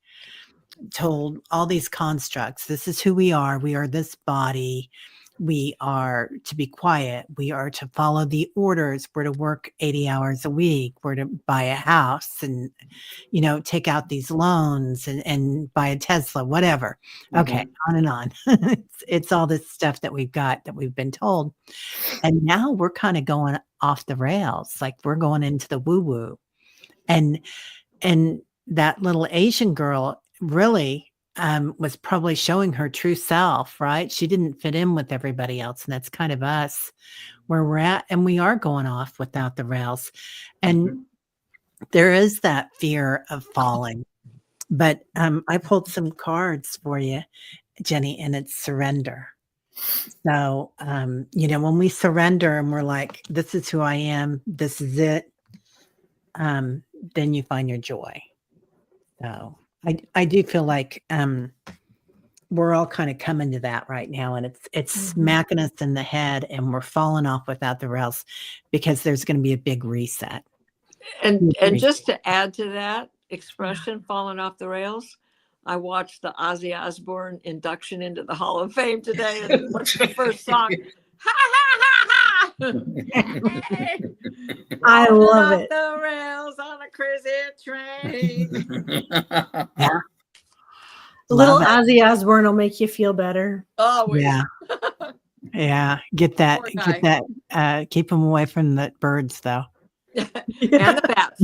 told all these constructs. This is who we are. We are this body. We are to be quiet. We are to follow the orders. We're to work 80 hours a week. We're to buy a house and, you know, take out these loans and buy a Tesla, whatever. Okay. On and on. It's all this stuff that we've got that we've been told. And now we're kind of going off the rails. Like we're going into the woo woo. And that little Asian girl really was probably showing her true self, right? She didn't fit in with everybody else. And that's kind of us where we're at. And we are going off without the rails. And there is that fear of falling. But I pulled some cards for you, Jenny, and it's surrender. So, you know, when we surrender and we're like, this is who I am, this is it, then you find your joy. So I do feel like we're all kind of coming to that right now, and it's smacking us in the head, and we're falling off without the rails because there's going to be a big reset. And just to add to that expression, falling off the rails, I watched the Ozzy Osbourne induction into the Hall of Fame today, and what's the first song? Ha ha ha ha! Hey, I love it. The rails on a crazy train. Yeah. Little Ozzy Osbourne will make you feel better. Always. Yeah. Yeah. Get that. Keep them away from the birds, though. And the bats.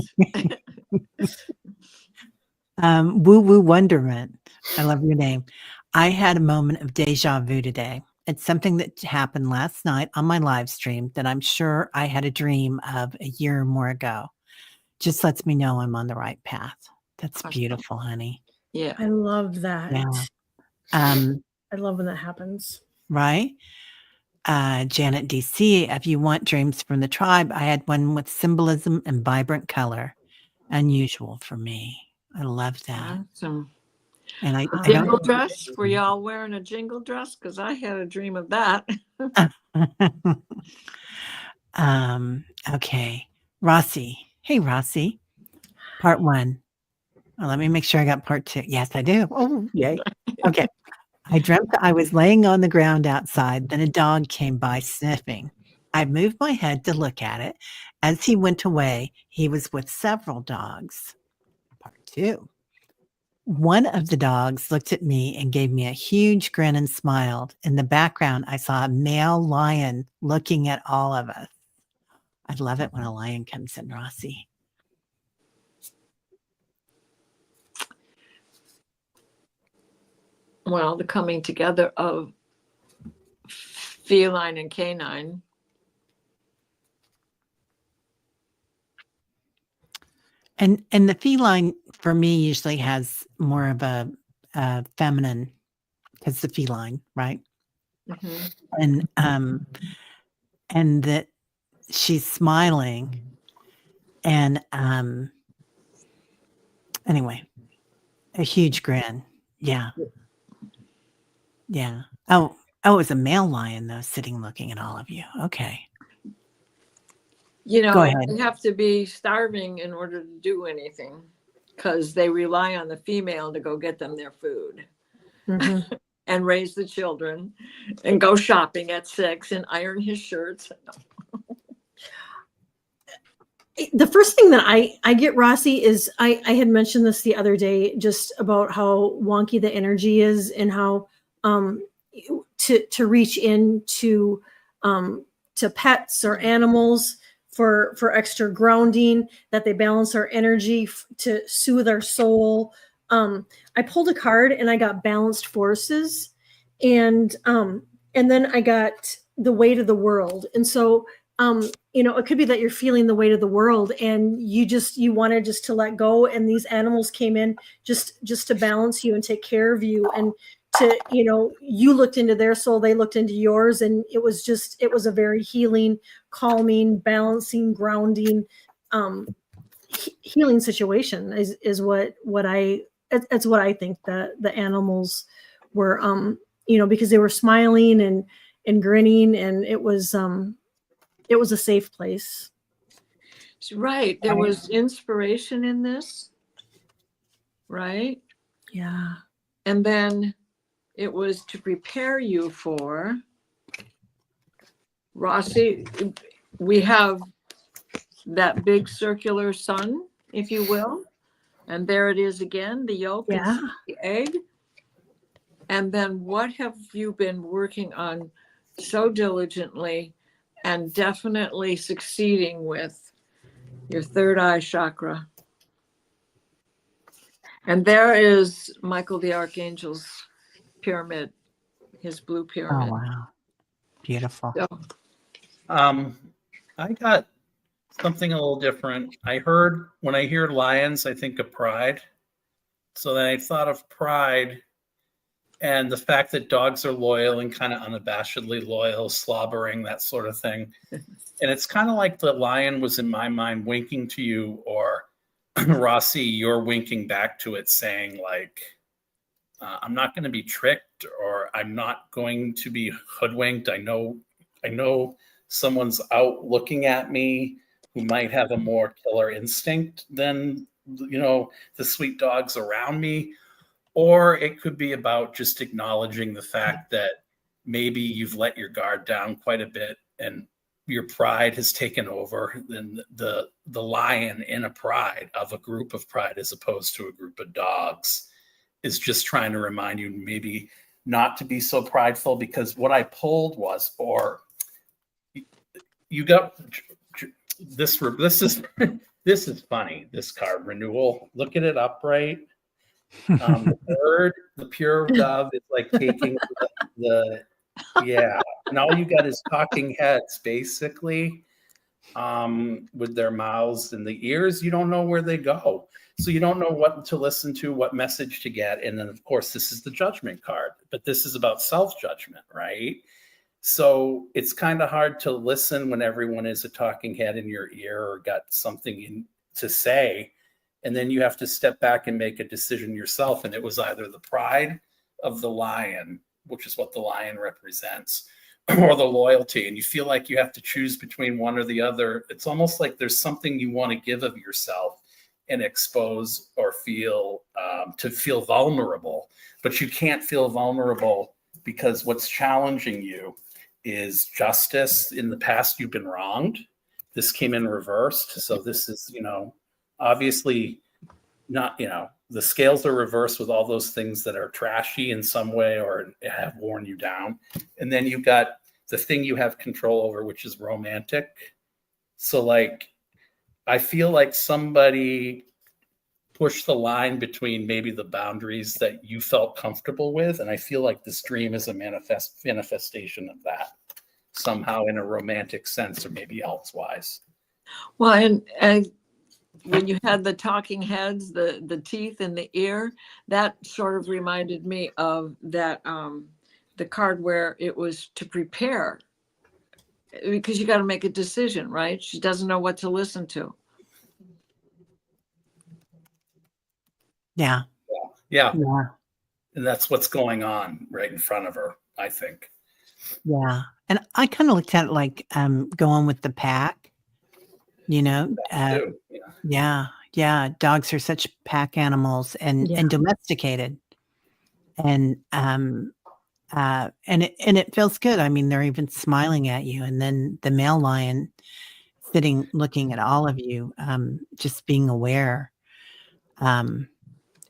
Woo Woo Wonderment. I love your name. I had a moment of deja vu today. It's something that happened last night on my live stream that I'm sure I had a dream of a year or more ago. Just lets me know I'm on the right path. That's beautiful, honey. Yeah. I love that. Yeah. I love when that happens. Right? Janet DC, if you want dreams from the tribe, I had one with symbolism and vibrant color. Unusual for me. I love that. Awesome. And I Jingle don't. dress? Were y'all wearing a jingle dress? Because I had a dream of that. Okay. Rossi. Hey, Rossi. Part 1. Oh, let me make sure I got part 2. Yes, I do. Oh, yay. Okay. I dreamt that I was laying on the ground outside. Then a dog came by sniffing. I moved my head to look at it. As he went away, he was with several dogs. Part 2. One of the dogs looked at me and gave me a huge grin and smiled. In the background, I saw a male lion looking at all of us. I love it when a lion comes in, Rossi. Well, the coming together of feline and canine. And the feline for me usually has more of a feminine, because the feline, right? Mm-hmm. And that she's smiling, and anyway, a huge grin. Yeah. Oh, it was a male lion though, sitting looking at all of you. Okay. You Go know, ahead. you have to be starving in order to do anything, because they rely on the female to go get them their food. Mhm. And raise the children and go shopping at 6 and iron his shirts. The first thing that I get, Rossi, is I had mentioned this the other day, just about how wonky the energy is, and how to reach into to pets or animals for extra grounding, that they balance our energy to soothe our soul. I pulled a card and I got balanced forces, and then I got the weight of the world. And so it could be that you're feeling the weight of the world, and you wanted just to let go, and these animals came in just to balance you and take care of you, and to you looked into their soul, they looked into yours, and it was a very healing, calming, balancing, grounding, healing situation is what I think the animals were, because they were smiling and grinning, and it was a safe place. Right. There was inspiration in this. Right. Yeah. And then it was to prepare you for, Rossi, we have that big circular sun, if you will. And there it is again, the yolk and the egg. And then what have you been working on so diligently and definitely succeeding with? Your third eye chakra. And there is Michael the Archangel's pyramid, his blue pyramid. Oh, wow. Beautiful. So, I got something a little different. When I hear lions, I think of pride. So then I thought of pride and the fact that dogs are loyal and kind of unabashedly loyal, slobbering, that sort of thing. And it's kind of like the lion was in my mind winking to you, or Rossi, you're winking back to it, saying like, I'm not going to be tricked, or I'm not going to be hoodwinked. I know someone's out looking at me who might have a more killer instinct than, the sweet dogs around me. Or it could be about just acknowledging the fact that maybe you've let your guard down quite a bit and your pride has taken over. Then the lion in a pride of a group of pride, as opposed to a group of dogs, is just trying to remind you maybe not to be so prideful. Because what I pulled was, or you got this is funny, this card, renewal. Look at it upright. The bird, the pure dove, is like taking and all you got is talking heads, basically, with their mouths and the ears. You don't know where they go, so you don't know what to listen to, what message to get. And then, of course, this is the judgment card, but this is about self-judgment, right? So it's kind of hard to listen when everyone is a talking head in your ear or got something to say. And then you have to step back and make a decision yourself. And it was either the pride of the lion, which is what the lion represents, or the loyalty. And you feel like you have to choose between one or the other. It's almost like there's something you want to give of yourself and expose or feel to feel vulnerable. But you can't feel vulnerable because what's challenging you is justice. In the past, you've been wronged. This came in reversed. So this is, obviously not, the scales are reversed with all those things that are trashy in some way or have worn you down. And then you've got the thing you have control over, which is romantic. So like, I feel like somebody pushed the line between maybe the boundaries that you felt comfortable with. And I feel like this dream is a manifestation of that somehow in a romantic sense or maybe elsewise. Well, and when you had the talking heads, the teeth in the ear, that sort of reminded me of that, the card where it was to prepare, because you got to make a decision, right? She doesn't know what to listen to. Yeah. Yeah. Yeah. And that's what's going on right in front of her, I think. Yeah. And I kind of looked at it like going with the pack, Too. Yeah. Yeah. Dogs are such pack animals and domesticated. And it feels good. I mean, they're even smiling at you. And then the male lion sitting looking at all of you, just being aware.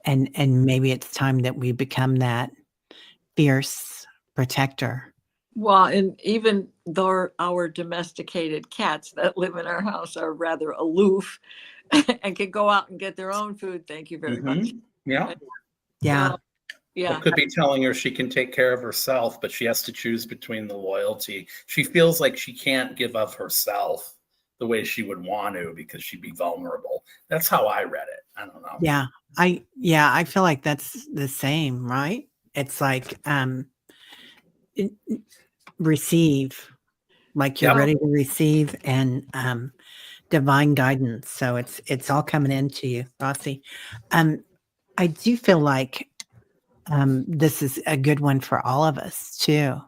And maybe it's time that we become that fierce protector. Well, and even though our domesticated cats that live in our house are rather aloof and can go out and get their own food, thank you very much. Yeah. Yeah. Yeah. It could be telling her she can take care of herself, but she has to choose between the loyalty. She feels like she can't give of herself the way she would want to because she'd be vulnerable. That's how I read it. I don't know. Yeah. I feel like that's the same, right? It's like receive, like you're ready to receive and divine guidance. So it's all coming into you, Rossi. I do feel like this is a good one for all of us too.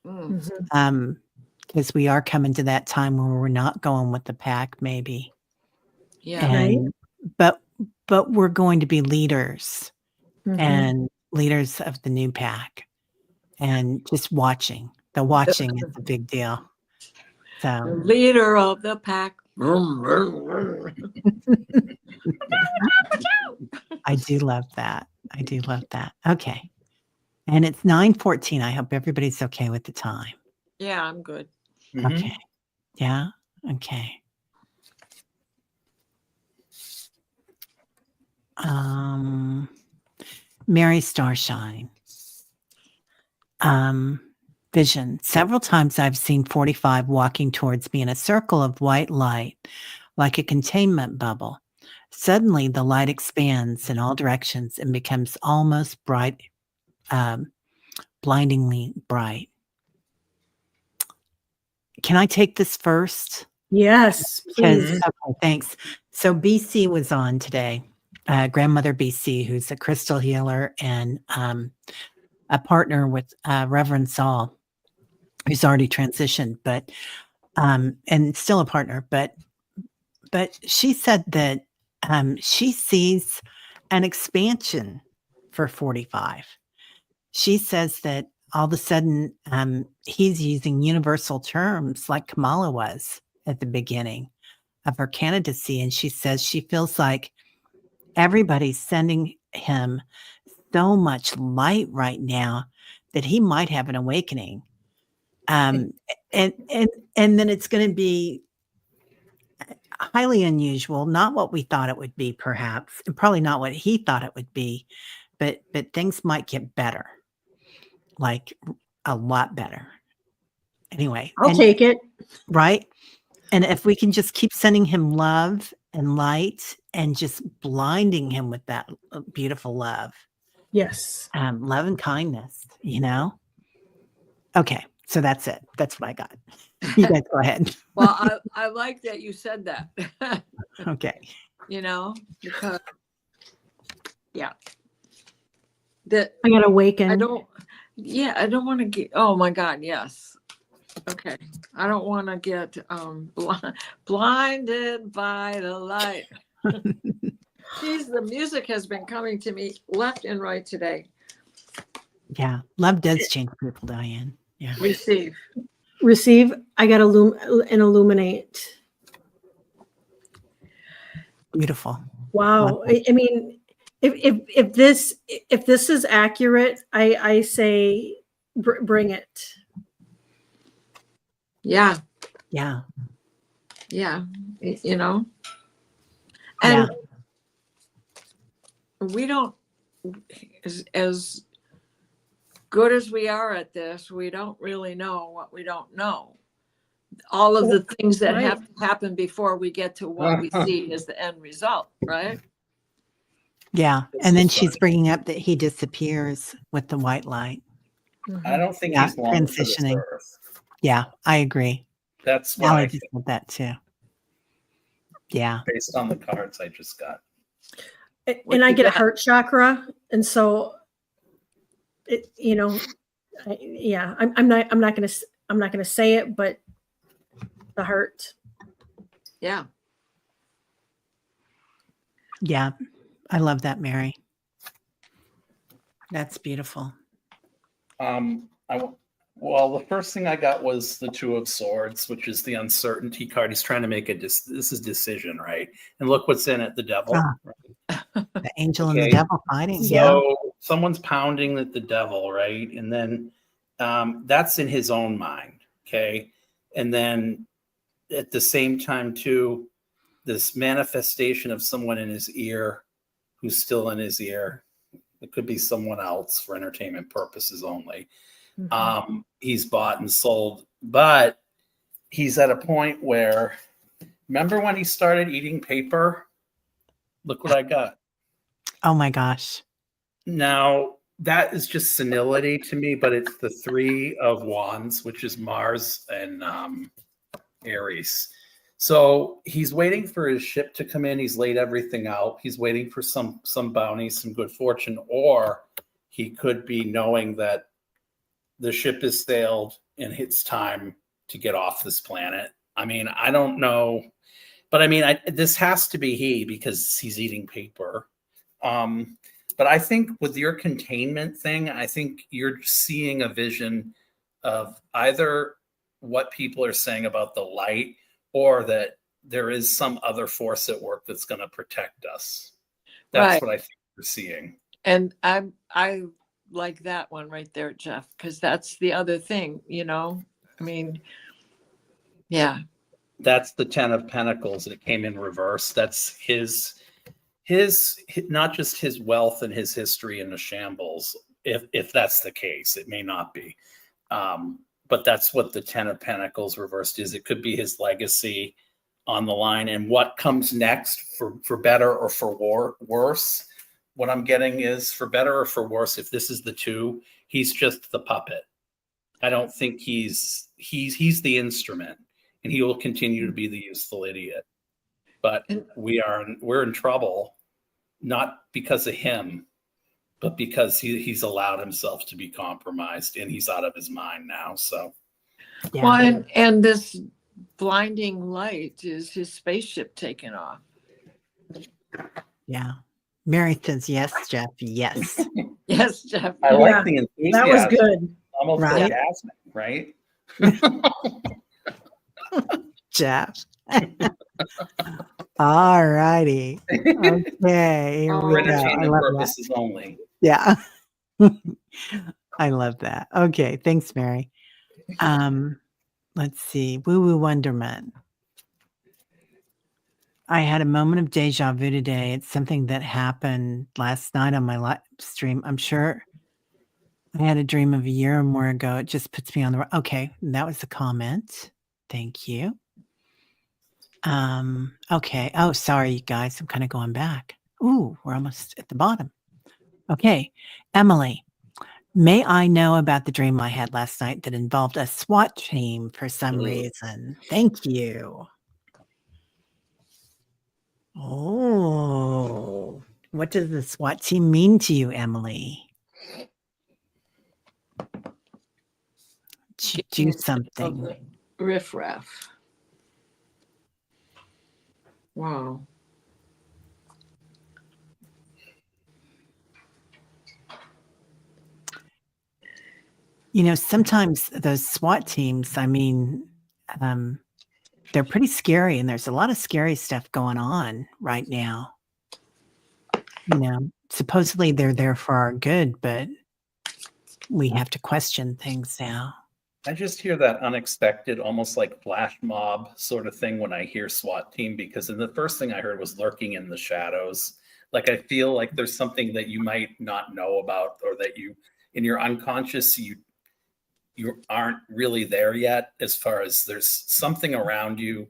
Because we are coming to that time where we're not going with the pack, maybe. Yeah. And but we're going to be leaders and leaders of the new pack. And just watching. The watching is a big deal. So The leader of the pack. I do love that. I do love that. Okay. And it's 9:14. I hope everybody's okay with the time. Yeah, I'm good. Okay. Yeah. Okay. Mary Starshine. Vision. Several times I've seen 45 walking towards me in a circle of white light, like a containment bubble. Suddenly, the light expands in all directions and becomes almost bright, blindingly bright. Can I take this first? Yes, please. Okay, thanks. So BC was on today, grandmother BC, who's a crystal healer and a partner with Reverend Saul, who's already transitioned, but and still a partner. But she said that she sees an expansion for 45. She says that all of a sudden he's using universal terms like Kamala was at the beginning of her candidacy. And she says she feels like everybody's sending him so much light right now that he might have an awakening. And then it's going to be highly unusual, not what we thought it would be, perhaps, and probably not what he thought it would be, but things might get better, like a lot better. Anyway, I'll take it. Right. And if we can just keep sending him love and light and just blinding him with that beautiful love. Yes. Love and kindness, Okay. So that's it. That's what I got. You guys go ahead. Well, I like that you said that. Okay. You know, because yeah, that I got awakened. I don't want to get, oh my God, yes. Okay. I don't want to get blinded by the light. Geez, the music has been coming to me left and right today. Yeah. Love does change people, Diane. Yeah. Receive. I got and illuminate. Beautiful. Wow. I mean, if this is accurate, I say bring it. Yeah. Yeah. Yeah. You know, and we don't, as good as we are at this, we don't really know what we don't know. All of the things that have to happen before we get to what we see as the end result, right? Yeah. And then she's bringing up that he disappears with the white light. I don't think he's long for this transitioning. earth. Yeah, I agree. That's what I just think, said that too. Yeah. based on the cards I just got. And I get a heart chakra, and so I'm not gonna say it, but the heart. Yeah. Yeah. I love that, Mary. That's beautiful. Well, the first thing I got was the Two of Swords, which is the uncertainty card. He's trying to make this is decision, right? And look what's in it, the devil. The angel and the devil fighting. So someone's pounding at the devil, right? And then that's in his own mind, okay? And then at the same time, too, this manifestation of someone in his ear who's still in his ear. It could be someone else for entertainment purposes only. Mm-hmm. He's bought and sold, but he's at a point where, remember when he started eating paper? Look what I got. Oh my gosh. Now, that is just senility to me, but it's the Three of Wands, which is Mars and Aries. So he's waiting for his ship to come in. He's laid everything out. He's waiting for some bounties, some good fortune, or he could be knowing that the ship is sailed and it's time to get off this planet. I mean, I don't know, but I mean, this has to be he because he's eating paper. But I think with your containment thing, I think you're seeing a vision of either what people are saying about the light or that there is some other force at work that's going to protect us. That's what I think we're seeing. And I like that one right there, Jeff, because that's the other thing, you know? I mean, yeah. That's the 10 of Pentacles. It came in reverse. That's his not just his wealth and his history in the shambles. If that's the case, it may not be. But that's what the 10 of Pentacles reversed is. It could be his legacy on the line and what comes next for better or for worse. What I'm getting is for better or for worse. If this is the two, he's just the puppet. I don't think he's the instrument, and he will continue to be the useful idiot. But we're in trouble, not because of him, but because he's allowed himself to be compromised and he's out of his mind now. So, yeah. Well, and this blinding light is his spaceship taking off. Yeah. Mary says yes, Jeff. Yes. Yes, Jeff. I like the enthusiasm. That was good. Almost right? orgasmic, right? Jeff. All righty. Okay. Here For we go. entertainment purposes only. Yeah. I love that. Okay. Thanks, Mary. Let's see. Woo Woo Wonderman. I had a moment of deja vu today. It's something that happened last night on my live stream. I'm sure I had a dream of a year or more ago. It just puts me on the okay. That was the comment. Thank you. Okay. Oh, sorry, you guys. I'm kind of going back. Ooh, we're almost at the bottom. Okay. Emily, May I know about the dream I had last night that involved a SWAT team for some Ooh. reason? Thank you. Oh, what does the SWAT team mean to you, Emily? To do Getting rid of something. the riffraff. Wow. You know, sometimes those SWAT teams, I mean, they're pretty scary, and there's a lot of scary stuff going on right now. You know, supposedly they're there for our good, but we have to question things now. I just hear that unexpected, almost like flash mob sort of thing when I hear SWAT team, because then the first thing I heard was lurking in the shadows. Like I feel like there's something that you might not know about, or that you, in your unconscious, you aren't really there yet, as far as there's something around you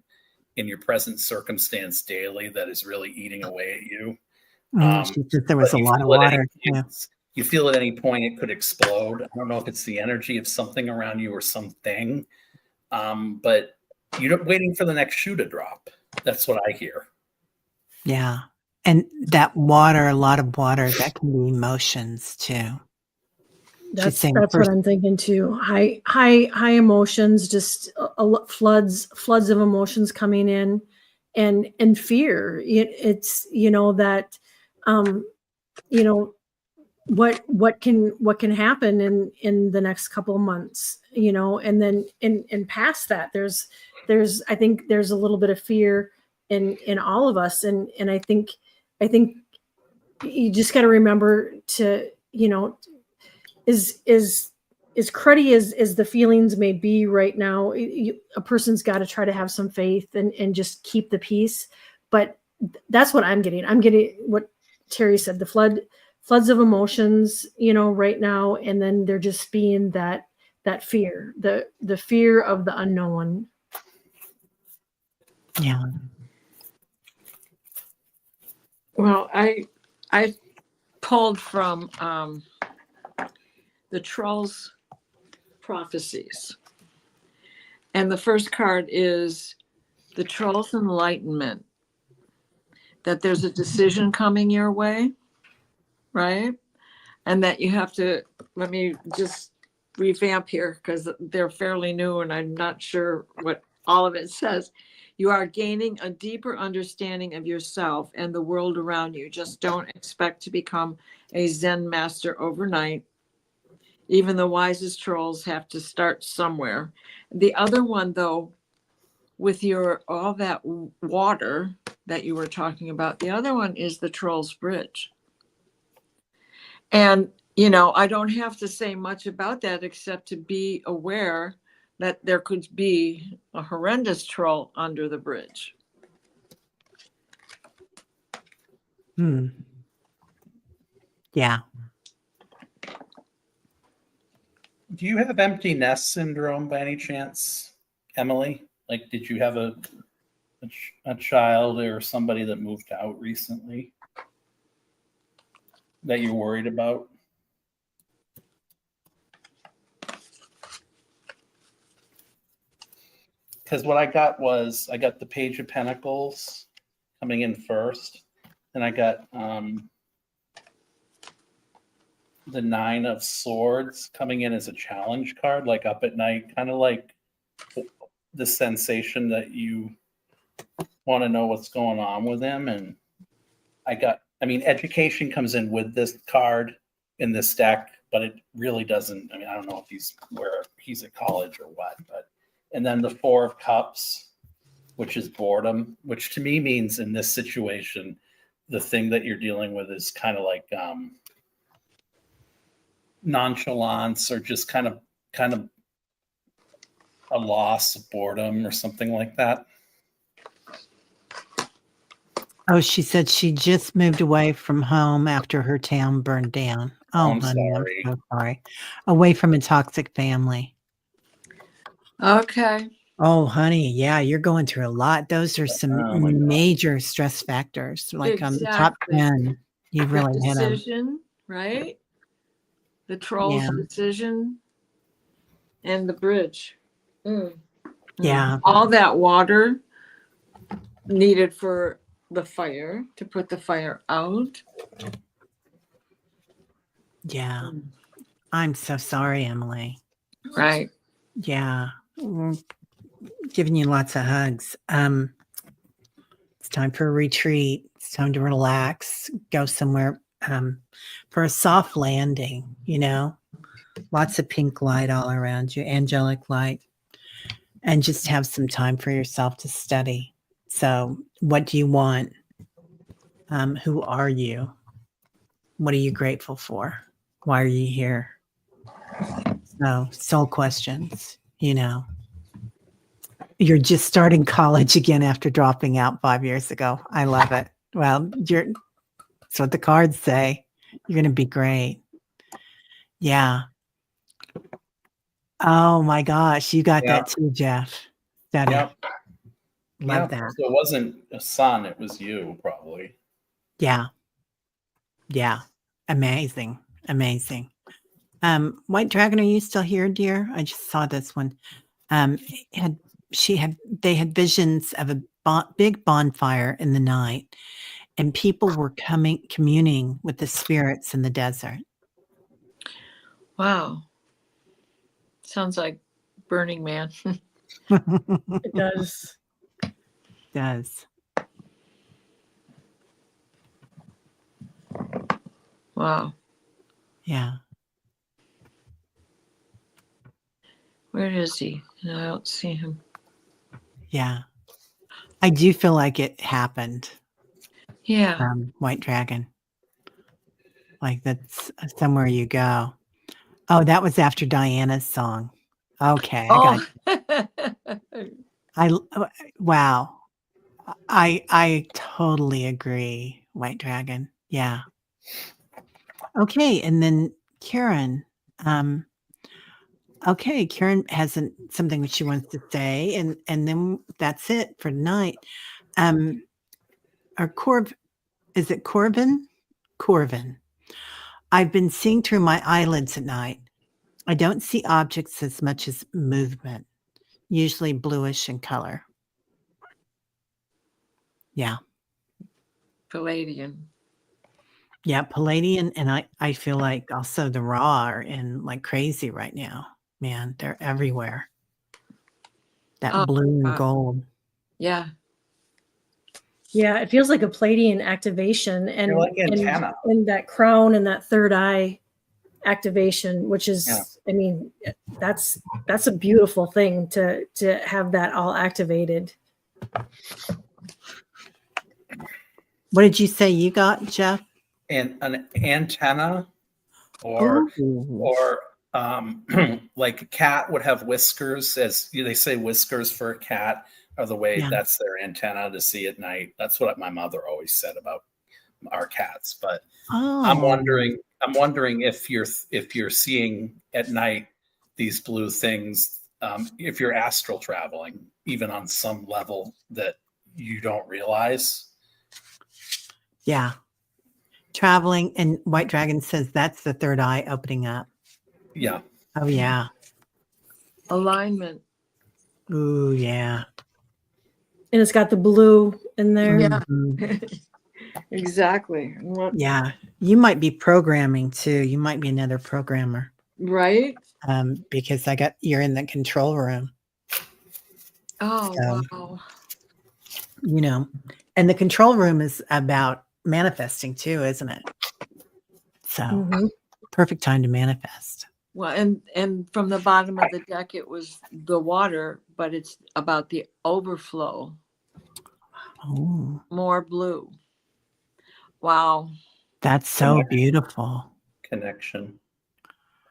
in your present circumstance daily that is really eating away at you. She said there But was a lot of water. Yeah. you feel at any point it could explode. I don't know if it's the energy of something around you or something, but you're waiting for the next shoe to drop. That's what I hear. Yeah. And that water, a lot of water, that can be emotions too. That's what I'm thinking too. High emotions, just floods of emotions coming in, and fear. It's that, what can happen in the next couple of months, and then in past that, I think there's a little bit of fear in all of us, and I think you just got to remember to, as cruddy as the feelings may be right now, a person's got to try to have some faith and just keep the peace. But that's what I'm getting. I'm getting what Teri said, the floods of emotions, right now. And then they're just being that fear, the fear of the unknown. Yeah. Well, I pulled from the Trolls Prophecies. And the first card is the Trolls Enlightenment, that there's a decision coming your way, right? And that you have to, let me just revamp here because they're fairly new and I'm not sure what all of it says. You are gaining a deeper understanding of yourself and the world around you. Just don't expect to become a Zen master overnight. Even the wisest trolls have to start somewhere. The other one, though, with all that water that you were talking about, the other one is the Trolls Bridge. And, I don't have to say much about that except to be aware that there could be a horrendous troll under the bridge. Yeah. Do you have empty nest syndrome by any chance, Emily? Like, did you have a child or somebody that moved out recently that you're worried about? Because what I got the Page of Pentacles coming in first, and I got the Nine of Swords coming in as a challenge card, like up at night, kind of like the sensation that you want to know what's going on with him. And education comes in with this card in this deck, but it really doesn't. I don't know if he's at college or what, but. And then the Four of Cups, which is boredom, which to me means in this situation, the thing that you're dealing with is kind of like nonchalance, or just kind of a loss of boredom or something like that. Oh, she said she just moved away from home after her town burned down. Oh, I'm honey, sorry. I'm so sorry. Away from a toxic family. Okay. Oh, honey, yeah, you're going through a lot. Those are some major stress factors. Like the top 10, you really hit them. Decision, right? the troll's Yeah. decision, and the bridge. Yeah. All that water needed for the fire to put the fire out. Yeah. I'm so sorry, Emily. Right. Yeah. We're giving you lots of hugs. It's time for a retreat. It's time to relax, go somewhere for a soft landing, lots of pink light all around you, angelic light, and just have some time for yourself to study. So, what do you want? Who are you? What are you grateful for? Why are you here? So, soul questions, You're just starting college again after dropping out 5 years ago. I love it. Well, that's what the cards say. You're going to be great. Yeah. Oh my gosh. You got that too, Jeff. Study. Yep. Love that. So it wasn't a son, it was you, probably. Yeah. Yeah. Amazing. Amazing. White Dragon, are you still here, dear? I just saw this one. They had visions of a big bonfire in the night, and people were communing with the spirits in the desert. Wow. Sounds like Burning Man. It does. Does. Wow. Yeah. Where is he? No, I don't see him. Yeah. I do feel like it happened. Yeah. White Dragon. Like that's somewhere you go. Oh, that was after Diana's song. Okay. Wow. I totally agree, White Dragon. Yeah. Okay. And then Karen, okay, Karen has something that she wants to say, and then that's it for tonight. Is it Corvin? Corvin. I've been seeing through my eyelids at night. I don't see objects as much as movement, usually bluish in color. Yeah. Palladian. Yeah, Palladian, and I feel like also the Raw are in like crazy right now. Man, they're everywhere. That blue and gold. Yeah. Yeah, it feels like a Palladian activation, and like antenna. and that crown and that third eye activation, which is, Yeah. I mean, that's a beautiful thing to have that all activated. What did you say you got, Jeff? And an antenna, or like a cat would have whiskers, as they say, whiskers for a cat are the way that's their antenna to see at night. That's what my mother always said about our cats. But I'm wondering if you're seeing at night these blue things, if you're astral traveling, even on some level that you don't realize. Yeah. Traveling, and White Dragon says that's the third eye opening up. Yeah. Oh, yeah. Alignment. Ooh, yeah. And it's got the blue in there. Yeah. Mhm. Exactly. Yeah. You might be programming too. You might be another programmer. Right? Because you're in the control room. Oh, So, wow. And the control room is about manifesting too, isn't it? So perfect time to manifest. Well, and from the bottom of the deck, it was the water, but it's about the overflow. Oh, More blue. Wow. that's so beautiful. Connection.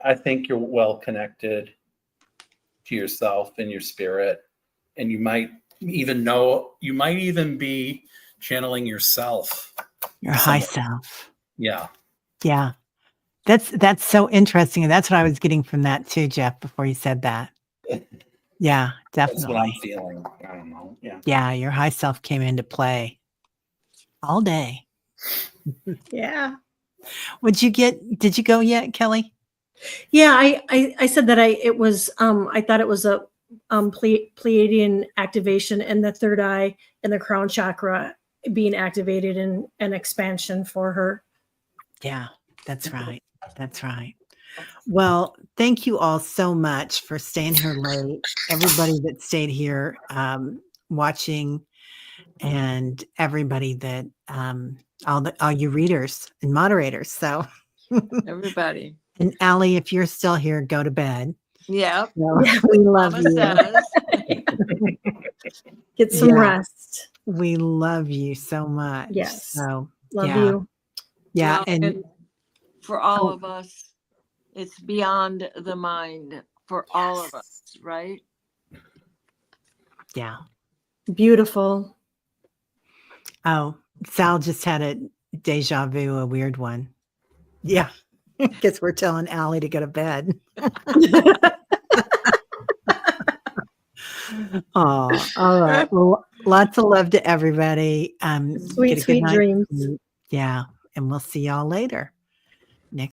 I think you're well connected to yourself and your spirit, and you might even be channeling yourself. Your high self. Yeah. Yeah. That's so interesting. And that's what I was getting from that too, Jeff, before you said that. Yeah, definitely. That's what I'm feeling. I don't know. Yeah. Yeah, your high self came into play all day. Yeah. Did you go yet, Kelly? Yeah, I said that it was I thought it was a Pleiadian activation and the third eye and the crown chakra being activated and an expansion for her. Yeah, that's right. That's right. Well, thank you all so much for staying here late. Everybody that stayed here watching, and everybody that all you readers and moderators. So Everybody. and Allie, if you're still here, go to bed. Yep. So, we love Mama you. says. Get some Yeah. rest. We love you so much. Yes. So Love yeah. you. Yeah. Well, and for all Oh. of us, it's beyond the mind for all of us, right? yeah. Beautiful. Oh, Sal just had a deja vu, a weird one. Yeah. Guess we're telling Allie to go to bed. Oh, all right. Well, lots of love to everybody. Sweet, Get a good sweet night's dreams. sleep. Yeah. And we'll see y'all later.